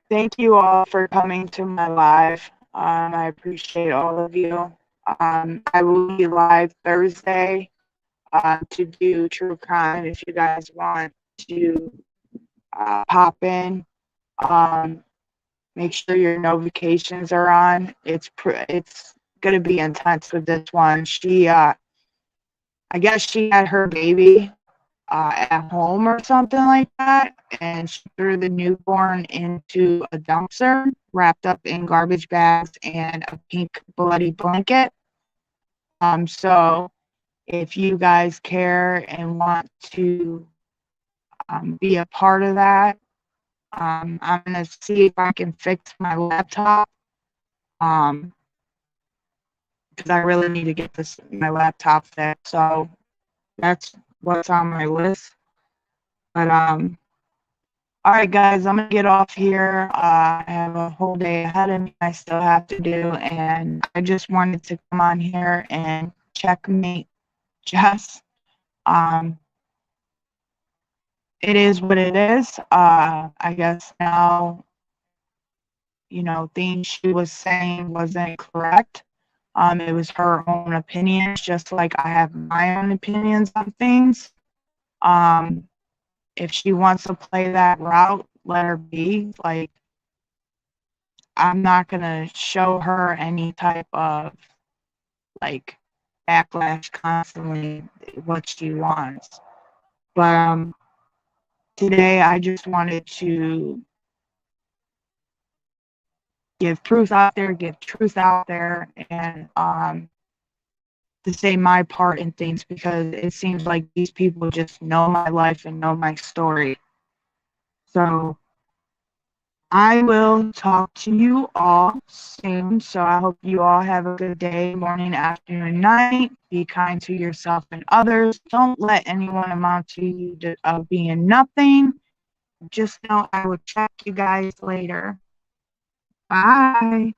S1: thank you all for coming to my live. I appreciate all of you. I will be live Thursday to do true crime if you guys want to pop in. Make sure your notifications are on. It's gonna be intense with this one. I guess she had her baby at home or something like that, and she threw the newborn into a dumpster wrapped up in garbage bags and a pink bloody blanket. So if you guys care and want to be a part of that, I'm gonna see if I can fix my laptop. Because I really need to get my laptop fixed. So that's what's on my list. But all right, guys, I'm gonna get off here. I have a whole day ahead of me I still have to do, and I just wanted to come on here and checkmate Jess. It is what it is. I guess now, things she was saying wasn't correct. It was her own opinions, just like I have my own opinions on things. If she wants to play that route, let her be. Like, I'm not gonna show her any type of like backlash constantly what she wants. But today I just wanted to give truth out there, and to say my part in things, because it seems like these people just know my life and know my story. So I will talk to you all soon. So I hope you all have a good day, morning, afternoon, night. Be kind to yourself and others. Don't let anyone amount to you of being nothing. Just know I will check you guys later. Bye.